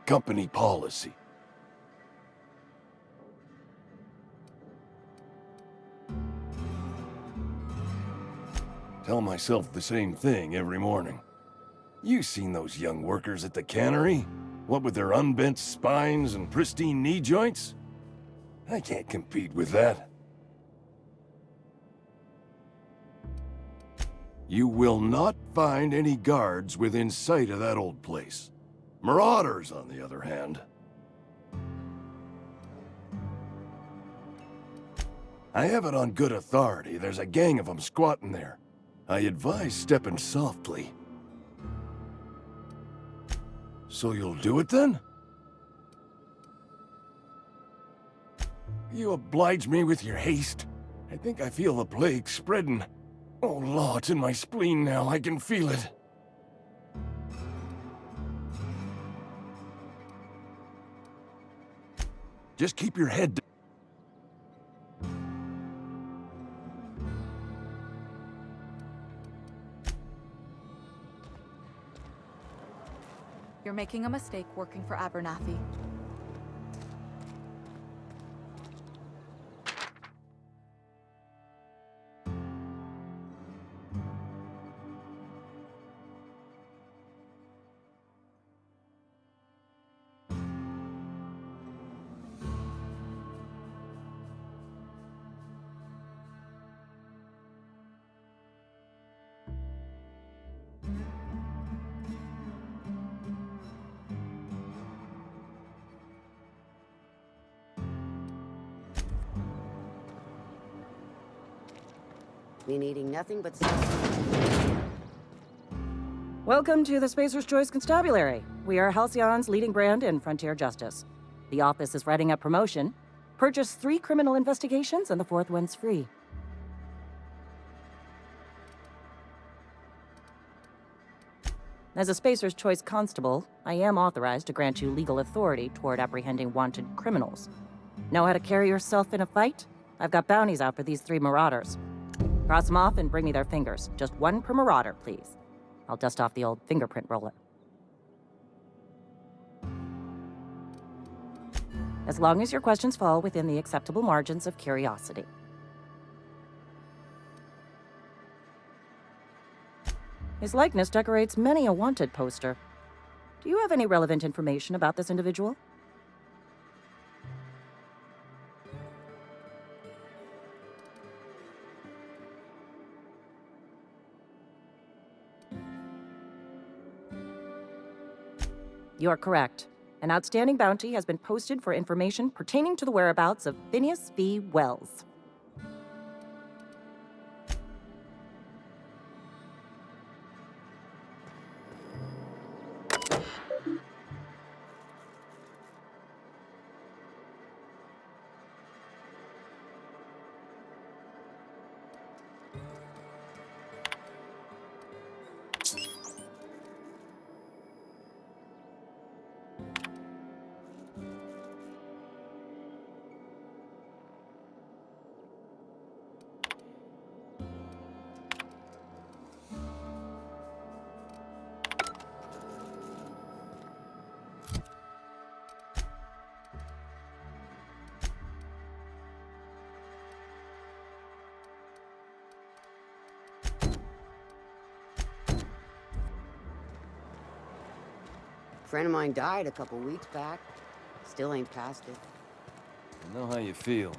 Company policy. Tell myself the same thing every morning. You've seen those young workers at the cannery? What with their unbent spines and pristine knee joints? I can't compete with that. You will not find any guards within sight of that old place. Marauders, on the other hand. I have it on good authority. There's a gang of them squatting there. I advise stepping softly. So you'll do it then? You oblige me with your haste. I think I feel the plague spreading. Oh, Law, it's in my spleen now. I can feel it. Just keep your head down. You're making a mistake working for Abernathy. Been eating nothing but... Welcome to the Spacer's Choice Constabulary. We are Halcyon's leading brand in frontier justice. The office is writing up promotion. Purchase 3 criminal investigations and the 4th one's free. As a Spacer's Choice Constable, I am authorized to grant you legal authority toward apprehending wanted criminals. Know how to carry yourself in a fight? I've got bounties out for these 3 marauders. Cross them off and bring me their fingers. Just 1 per marauder, please. I'll dust off the old fingerprint roller. As long as your questions fall within the acceptable margins of curiosity. His likeness decorates many a wanted poster. Do you have any relevant information about this individual? You are correct. An outstanding bounty has been posted for information pertaining to the whereabouts of Phineas V. Wells. Friend of mine died a couple weeks back. Still ain't past it. I know how you feel.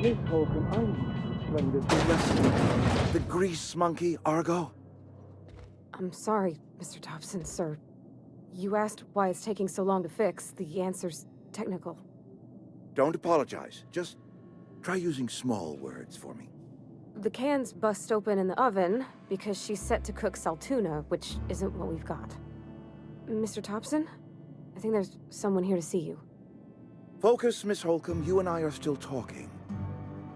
Miss Holcomb, I need splendid rescue. The grease monkey, Argo? I'm sorry, Mr. Thompson, sir. You asked why it's taking so long to fix. The answer's technical. Don't apologize. Just try using small words for me. The can's bust open in the oven because she's set to cook saltuna, which isn't what we've got. Mr. Thompson? I think there's someone here to see you. Focus, Miss Holcomb. You and I are still talking.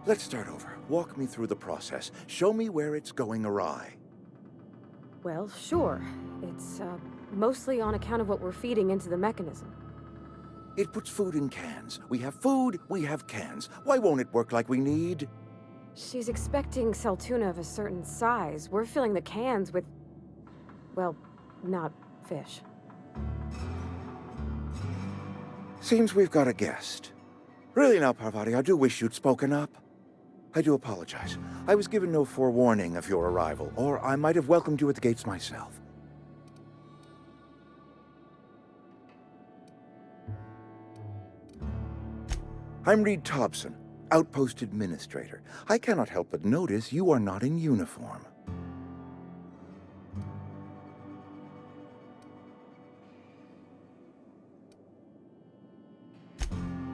Let's start over. Walk me through the process. Show me where it's going awry. Well, sure. It's, mostly on account of what we're feeding into the mechanism. It puts food in cans. We have food, we have cans. Why won't it work like we need? She's expecting saltuna of a certain size. We're filling the cans with, well, not fish. Seems we've got a guest. Really now, Parvati, I do wish you'd spoken up. I do apologize. I was given no forewarning of your arrival, or I might have welcomed you at the gates myself. I'm Reed Thompson, Outpost Administrator. I cannot help but notice you are not in uniform.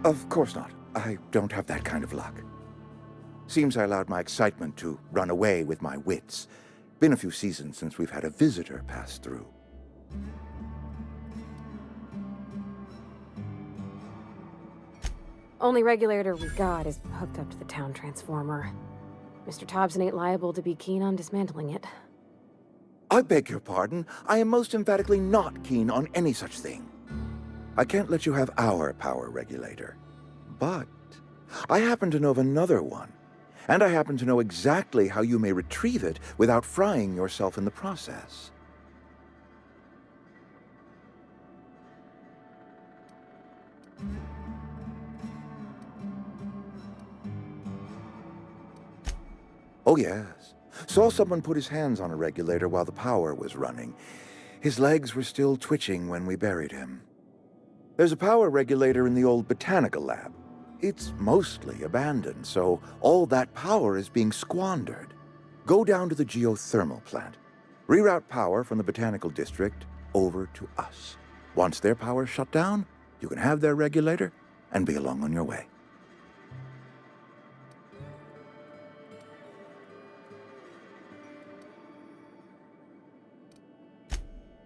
Of course not. I don't have that kind of luck. Seems I allowed my excitement to run away with my wits. Been a few seasons since we've had a visitor pass through. Only regulator we got is hooked up to the town transformer. Mr. Thompson ain't liable to be keen on dismantling it. I beg your pardon. I am most emphatically not keen on any such thing. I can't let you have our power regulator. But I happen to know of another one. And I happen to know exactly how you may retrieve it without frying yourself in the process. Oh, yes. Saw someone put his hands on a regulator while the power was running. His legs were still twitching when we buried him. There's a power regulator in the old botanical lab. It's mostly abandoned, so all that power is being squandered. Go down to the geothermal plant. Reroute power from the botanical district over to us. Once their power's shut down, you can have their regulator and be along on your way.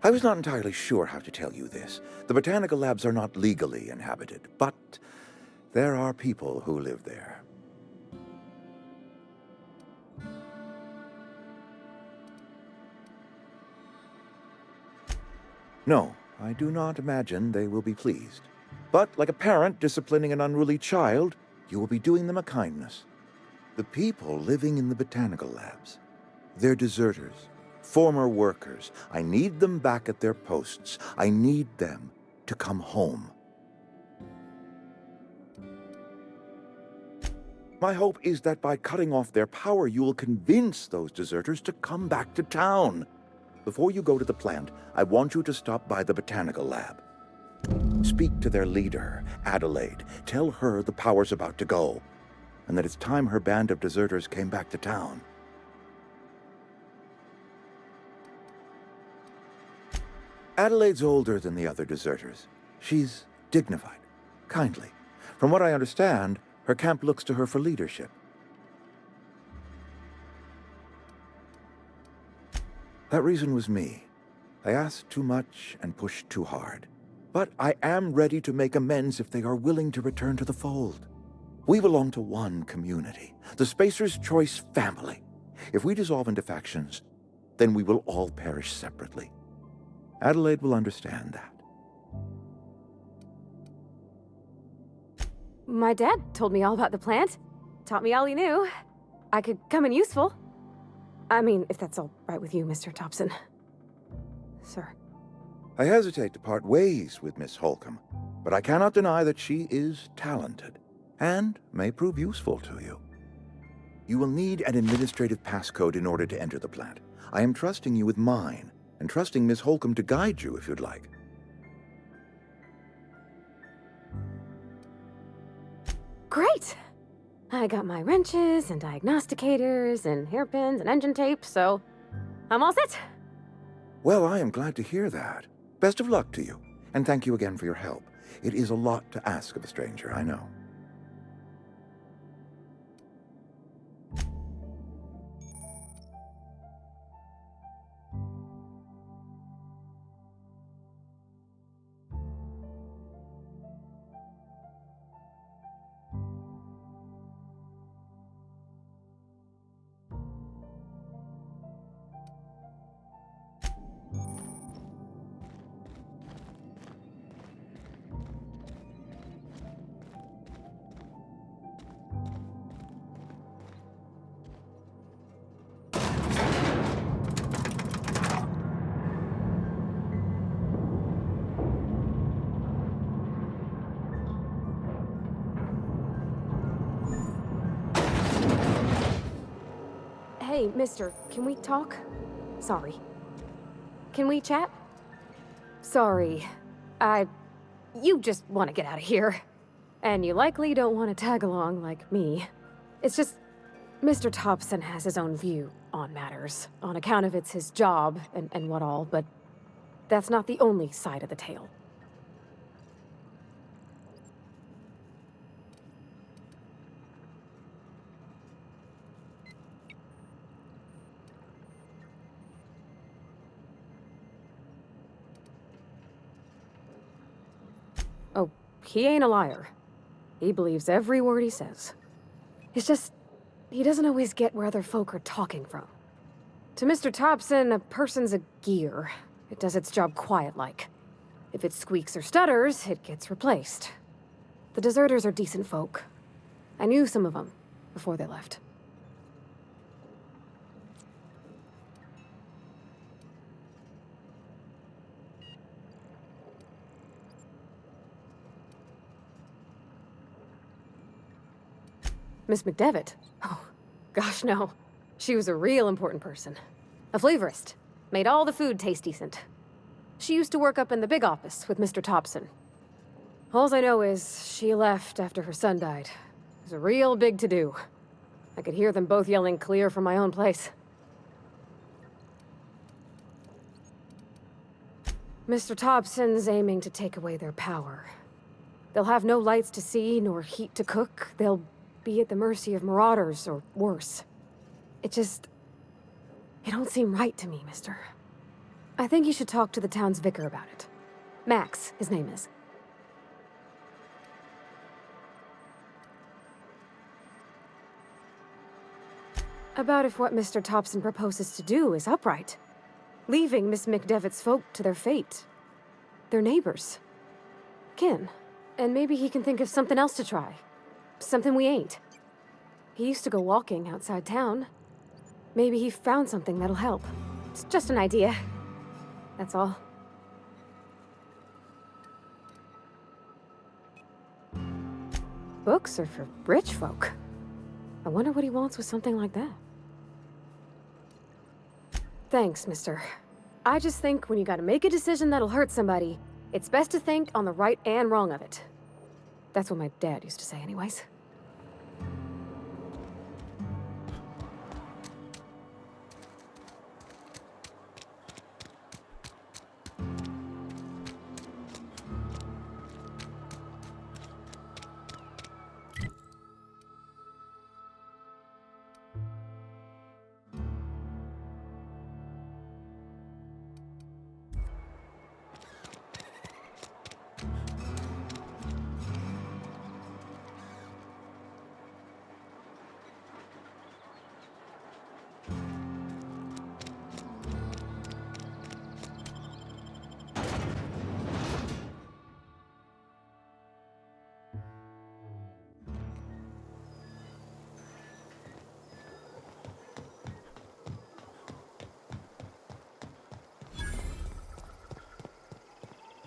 I was not entirely sure how to tell you this. The botanical labs are not legally inhabited, but there are people who live there. No, I do not imagine they will be pleased. But like a parent disciplining an unruly child, you will be doing them a kindness. The people living in the botanical labs, they're deserters. Former workers. I need them back at their posts. I need them to come home. My hope is that by cutting off their power, you will convince those deserters to come back to town. Before you go to the plant, I want you to stop by the botanical lab. Speak to their leader, Adelaide. Tell her the power's about to go, and that it's time her band of deserters came back to town. Adelaide's older than the other deserters. She's dignified, kindly. From what I understand, her camp looks to her for leadership. That reason was me. I asked too much and pushed too hard. But I am ready to make amends if they are willing to return to the fold. We belong to one community, the Spacer's Choice family. If we dissolve into factions, then we will all perish separately. Adelaide will understand that. My dad told me all about the plant. Taught me all he knew. I could come in useful. I mean, if that's all right with you, Mr. Thompson. Sir. I hesitate to part ways with Miss Holcomb, but I cannot deny that she is talented and may prove useful to you. You will need an administrative passcode in order to enter the plant. I am trusting you with mine, and trusting Miss Holcomb to guide you if you'd like. Great! I got my wrenches and diagnosticators and hairpins and engine tape, so I'm all set. Well, I am glad to hear that. Best of luck to you, and thank you again for your help. It is a lot to ask of a stranger, I know. mister, can we talk? Sorry. Can we chat? Sorry. You just want to get out of here. And you likely don't want to tag along like me. It's just, Mr. Thompson has his own view on matters, on account of it's his job and what all, but that's not the only side of the tale. Oh, he ain't a liar. He believes every word he says. It's just, he doesn't always get where other folk are talking from. To Mr. Thompson, a person's a gear. It does its job quiet-like. If it squeaks or stutters, it gets replaced. The deserters are decent folk. I knew some of them before they left. Miss McDevitt? Oh, gosh, no. She was a real important person. A flavorist. Made all the food taste decent. She used to work up in the big office with Mr. Thompson. Alls I know is she left after her son died. It was a real big to-do. I could hear them both yelling clear from my own place. Mr. Thompson's aiming to take away their power. They'll have no lights to see, nor heat to cook. They'll be at the mercy of marauders, or worse. It don't seem right to me, mister. I think you should talk to the town's vicar about it. Max, his name is. About if what Mr. Thompson proposes to do is upright. Leaving Miss McDevitt's folk to their fate. Their neighbors. Kin. And maybe he can think of something else to try. Something we ain't. He used to go walking outside town. Maybe he found something that'll help. It's just an idea. That's all. Books are for rich folk. I wonder what he wants with something like that. Thanks, mister. I just think when you gotta make a decision that'll hurt somebody, it's best to think on the right and wrong of it. That's what my dad used to say anyways.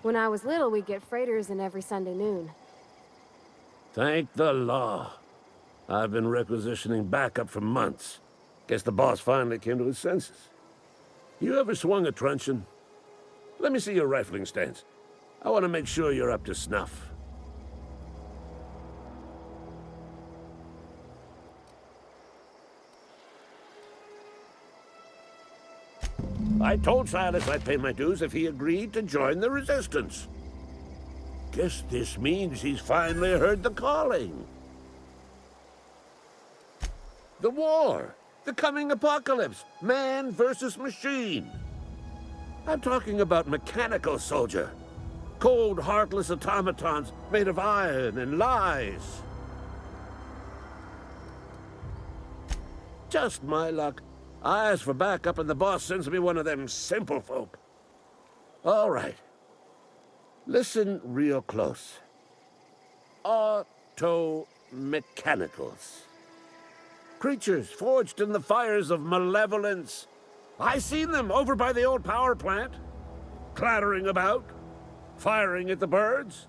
When I was little, we'd get freighters in every Sunday noon. Thank the law. I've been requisitioning backup for months. Guess the boss finally came to his senses. You ever swung a truncheon? Let me see your rifling stance. I want to make sure you're up to snuff. I told Silas I'd pay my dues if he agreed to join the resistance. Guess this means he's finally heard the calling. The war, the coming apocalypse, man versus machine. I'm talking about mechanical soldier. Cold, heartless automatons made of iron and lies. Just my luck. I ask for backup and the boss sends me one of them simple folk. All right. Listen real close. Auto-mechanicals. Creatures forged in the fires of malevolence. I seen them over by the old power plant. Clattering about. Firing at the birds.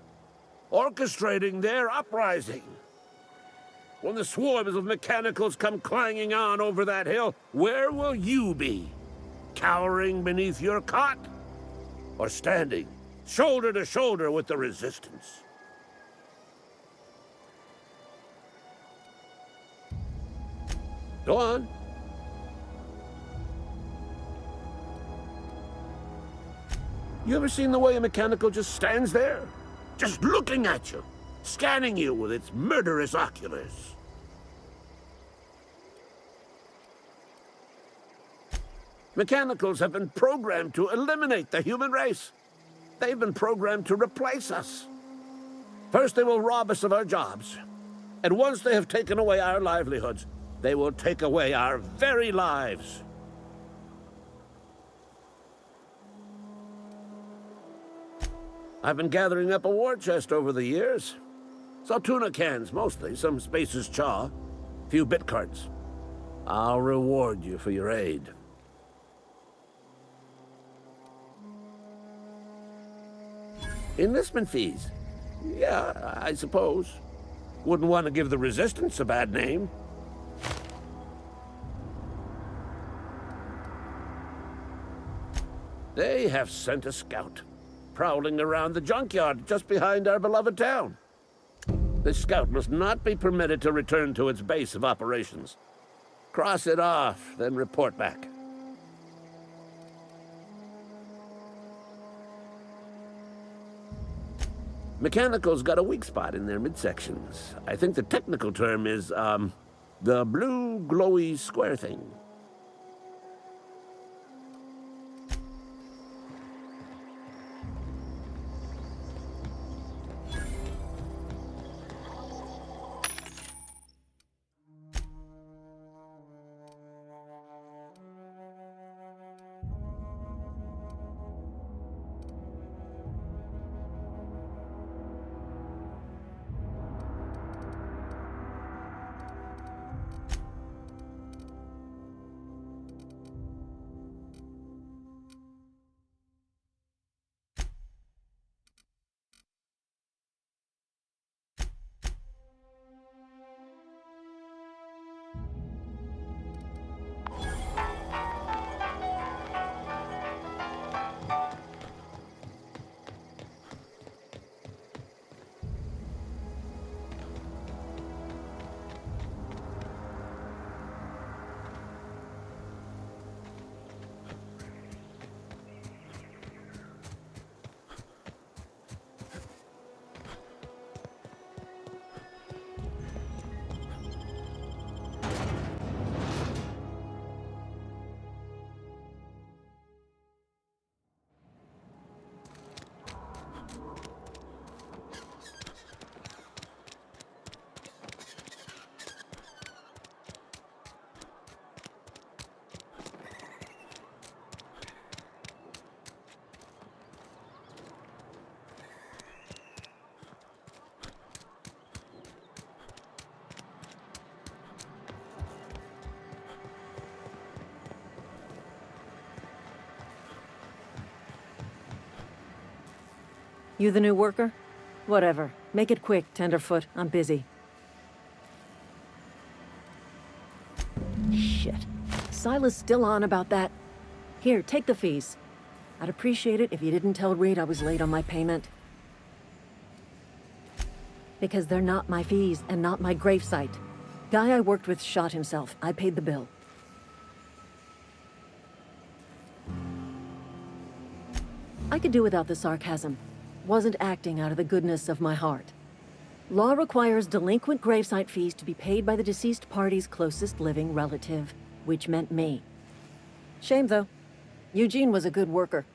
Orchestrating their uprising. When the swarms of mechanicals come clanging on over that hill, where will you be? Cowering beneath your cot? Or standing, shoulder to shoulder with the resistance? Go on. You ever seen the way a mechanical just stands there? Just looking at you, scanning you with its murderous oculars. Mechanicals have been programmed to eliminate the human race. They've been programmed to replace us. First, they will rob us of our jobs. And once they have taken away our livelihoods, they will take away our very lives. I've been gathering up a war chest over the years. Saw tuna cans, mostly, some Spacer's chaw, a few bit cards. I'll reward you for your aid. Enlistment fees? Yeah, I suppose. Wouldn't want to give the Resistance a bad name. They have sent a scout, prowling around the junkyard just behind our beloved town. This scout must not be permitted to return to its base of operations. Cross it off, then report back. Mechanicals got a weak spot in their midsections. I think the technical term is, the blue glowy square thing. You the new worker? Whatever. Make it quick, tenderfoot. I'm busy. Shit. Silas still on about that. Here, take the fees. I'd appreciate it if you didn't tell Reed I was late on my payment. Because they're not my fees and not my gravesite. Guy I worked with shot himself. I paid the bill. I could do without the sarcasm. Wasn't acting out of the goodness of my heart. Law requires delinquent gravesite fees to be paid by the deceased party's closest living relative, which meant me. Shame, though. Eugene was a good worker.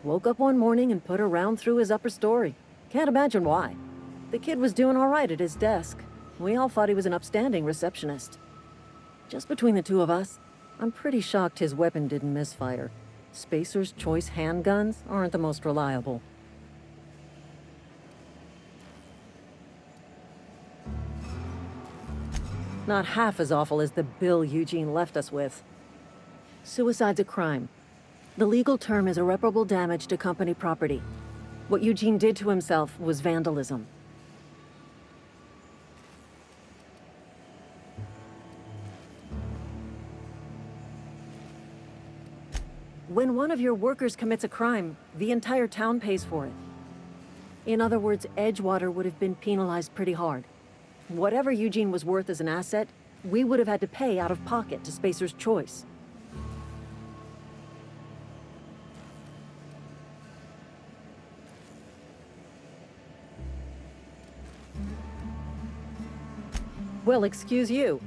Woke up one morning and put a round through his upper story. Can't imagine why. The kid was doing all right at his desk. We all thought he was an upstanding receptionist. Just between the two of us, I'm pretty shocked his weapon didn't misfire. Spacer's choice handguns aren't the most reliable. Not half as awful as the bill Eugene left us with. Suicide's a crime. The legal term is irreparable damage to company property. What Eugene did to himself was vandalism. When one of your workers commits a crime, the entire town pays for it. In other words, Edgewater would have been penalized pretty hard. Whatever Eugene was worth as an asset, we would have had to pay out of pocket to Spacer's Choice. Well, excuse you.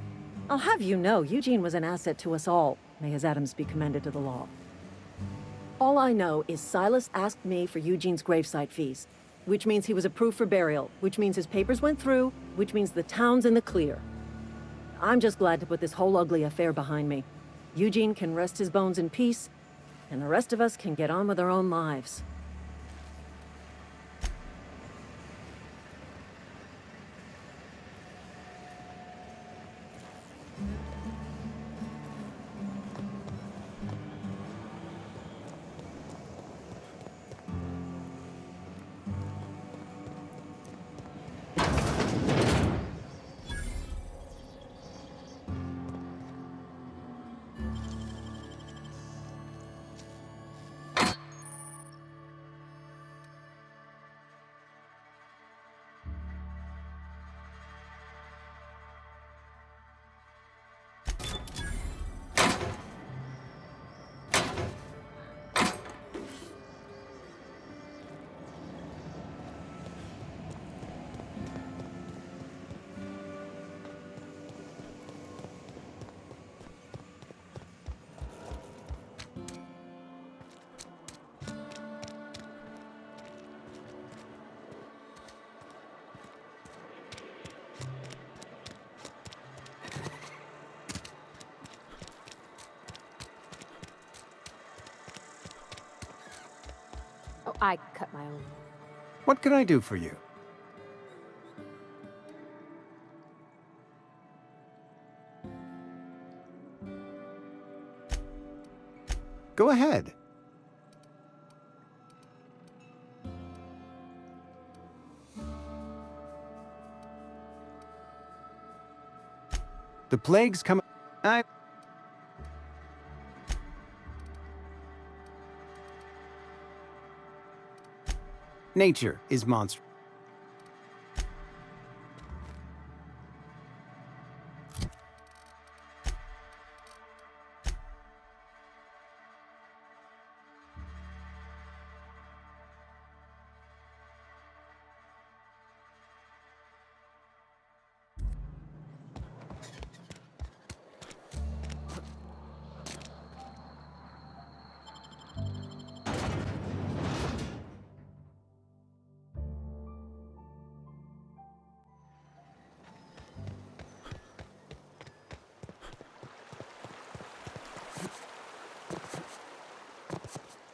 I'll have you know, Eugene was an asset to us all. May his atoms be commended to the law. All I know is Silas asked me for Eugene's gravesite fees, which means he was approved for burial, which means his papers went through, which means the town's in the clear. I'm just glad to put this whole ugly affair behind me. Eugene can rest his bones in peace, and the rest of us can get on with our own lives. Oh, I cut my own. What can I do for you? Go ahead. The plague's coming. Nature is monstrous.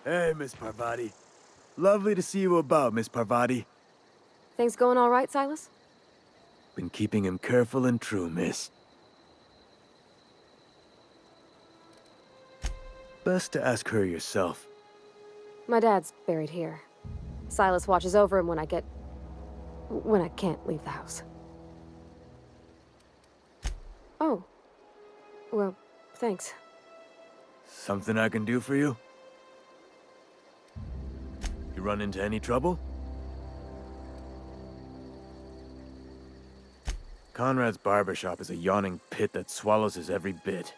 Hey, Miss Parvati. Lovely to see you about, Miss Parvati. Things going all right, Silas? Been keeping him careful and true, miss. Best to ask her yourself. My dad's buried here. Silas watches over him when I can't leave the house. Oh. Well, thanks. Something I can do for you? You run into any trouble? Conrad's barbershop is a yawning pit that swallows his every bit.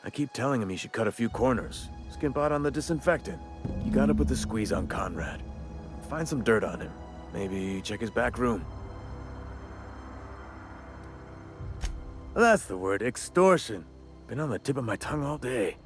I keep telling him he should cut a few corners, skimp out on the disinfectant. You gotta put the squeeze on Conrad. Find some dirt on him. Maybe check his back room. That's the word, extortion. Been on the tip of my tongue all day.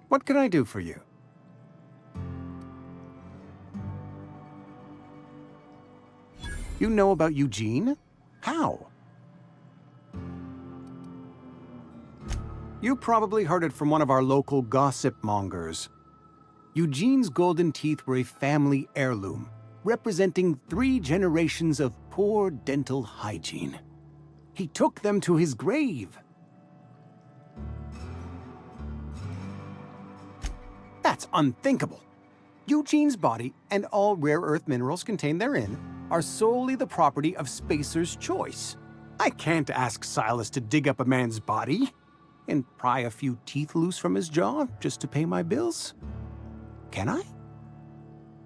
What can I do for you? You know about Eugene? How? You probably heard it from one of our local gossip mongers. Eugene's golden teeth were a family heirloom, representing 3 generations of poor dental hygiene. He took them to his grave. That's unthinkable. Eugene's body and all rare earth minerals contained therein are solely the property of Spacer's choice. I can't ask Silas to dig up a man's body and pry a few teeth loose from his jaw just to pay my bills. Can I?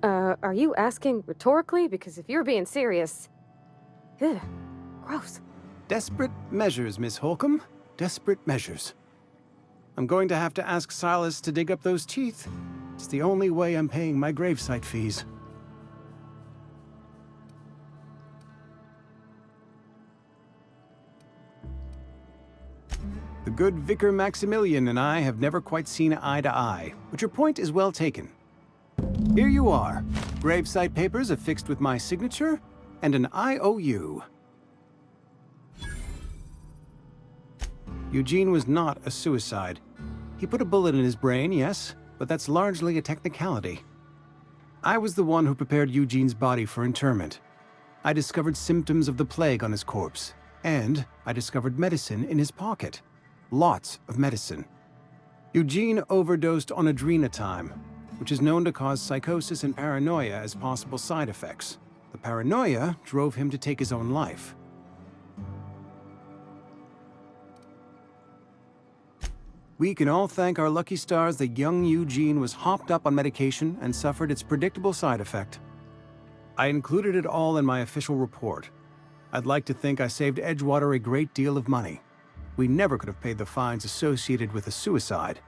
Are you asking rhetorically? Because if you're being serious... Ugh, gross. Desperate measures, Miss Holcomb. Desperate measures. I'm going to have to ask Silas to dig up those teeth. It's the only way I'm paying my gravesite fees. The good Vicar Maximilian and I have never quite seen eye to eye, but your point is well taken. Here you are. Gravesite papers affixed with my signature and an IOU. Eugene was not a suicide. He put a bullet in his brain, yes, but that's largely a technicality. I was the one who prepared Eugene's body for interment. I discovered symptoms of the plague on his corpse, and I discovered medicine in his pocket. Lots of medicine. Eugene overdosed on adrenatime, which is known to cause psychosis and paranoia as possible side effects. The paranoia drove him to take his own life. We can all thank our lucky stars that young Eugene was hopped up on medication and suffered its predictable side effect. I included it all in my official report. I'd like to think I saved Edgewater a great deal of money. We never could have paid the fines associated with a suicide.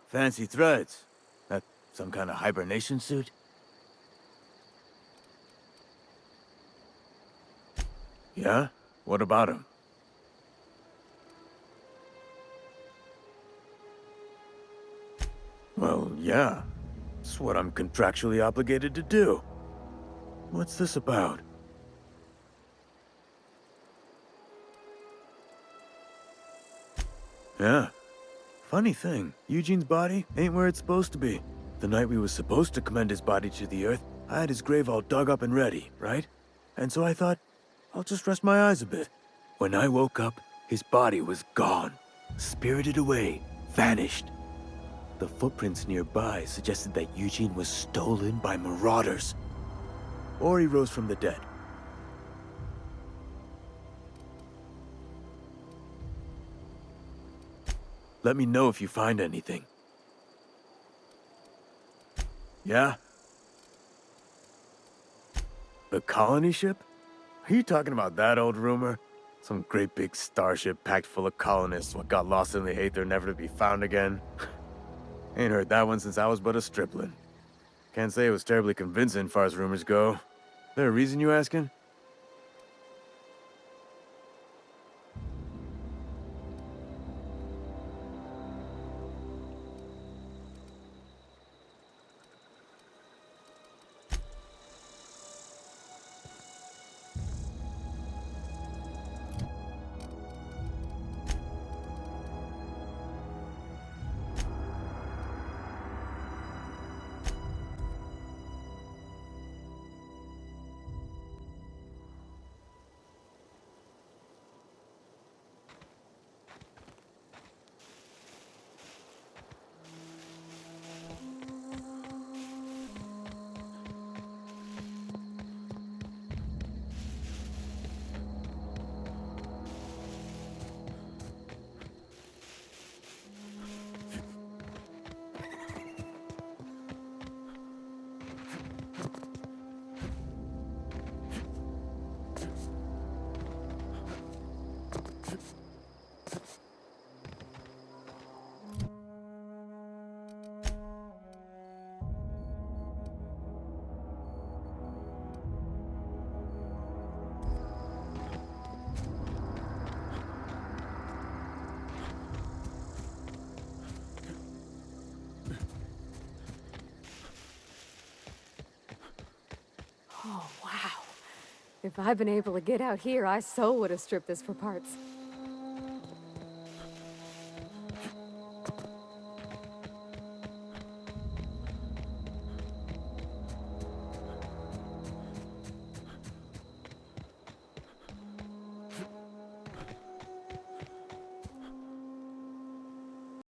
Fancy threads. That some kind of hibernation suit? Yeah? What about him? Well, yeah. It's what I'm contractually obligated to do. What's this about? Yeah. Funny thing, Eugene's body ain't where it's supposed to be. The night we was supposed to commend his body to the earth, I had his grave all dug up and ready, right? And so I thought, I'll just rest my eyes a bit. When I woke up, his body was gone. Spirited away, vanished. The footprints nearby suggested that Eugene was stolen by marauders. Or he rose from the dead. Let me know if you find anything. Yeah? The colony ship? Are you talking about that old rumor? Some great big starship packed full of colonists what got lost in the aether never to be found again? Ain't heard that one since I was but a stripling. Can't say it was terribly convincing far as rumors go. There a reason you asking? If I'd been able to get out here, I so would have stripped this for parts.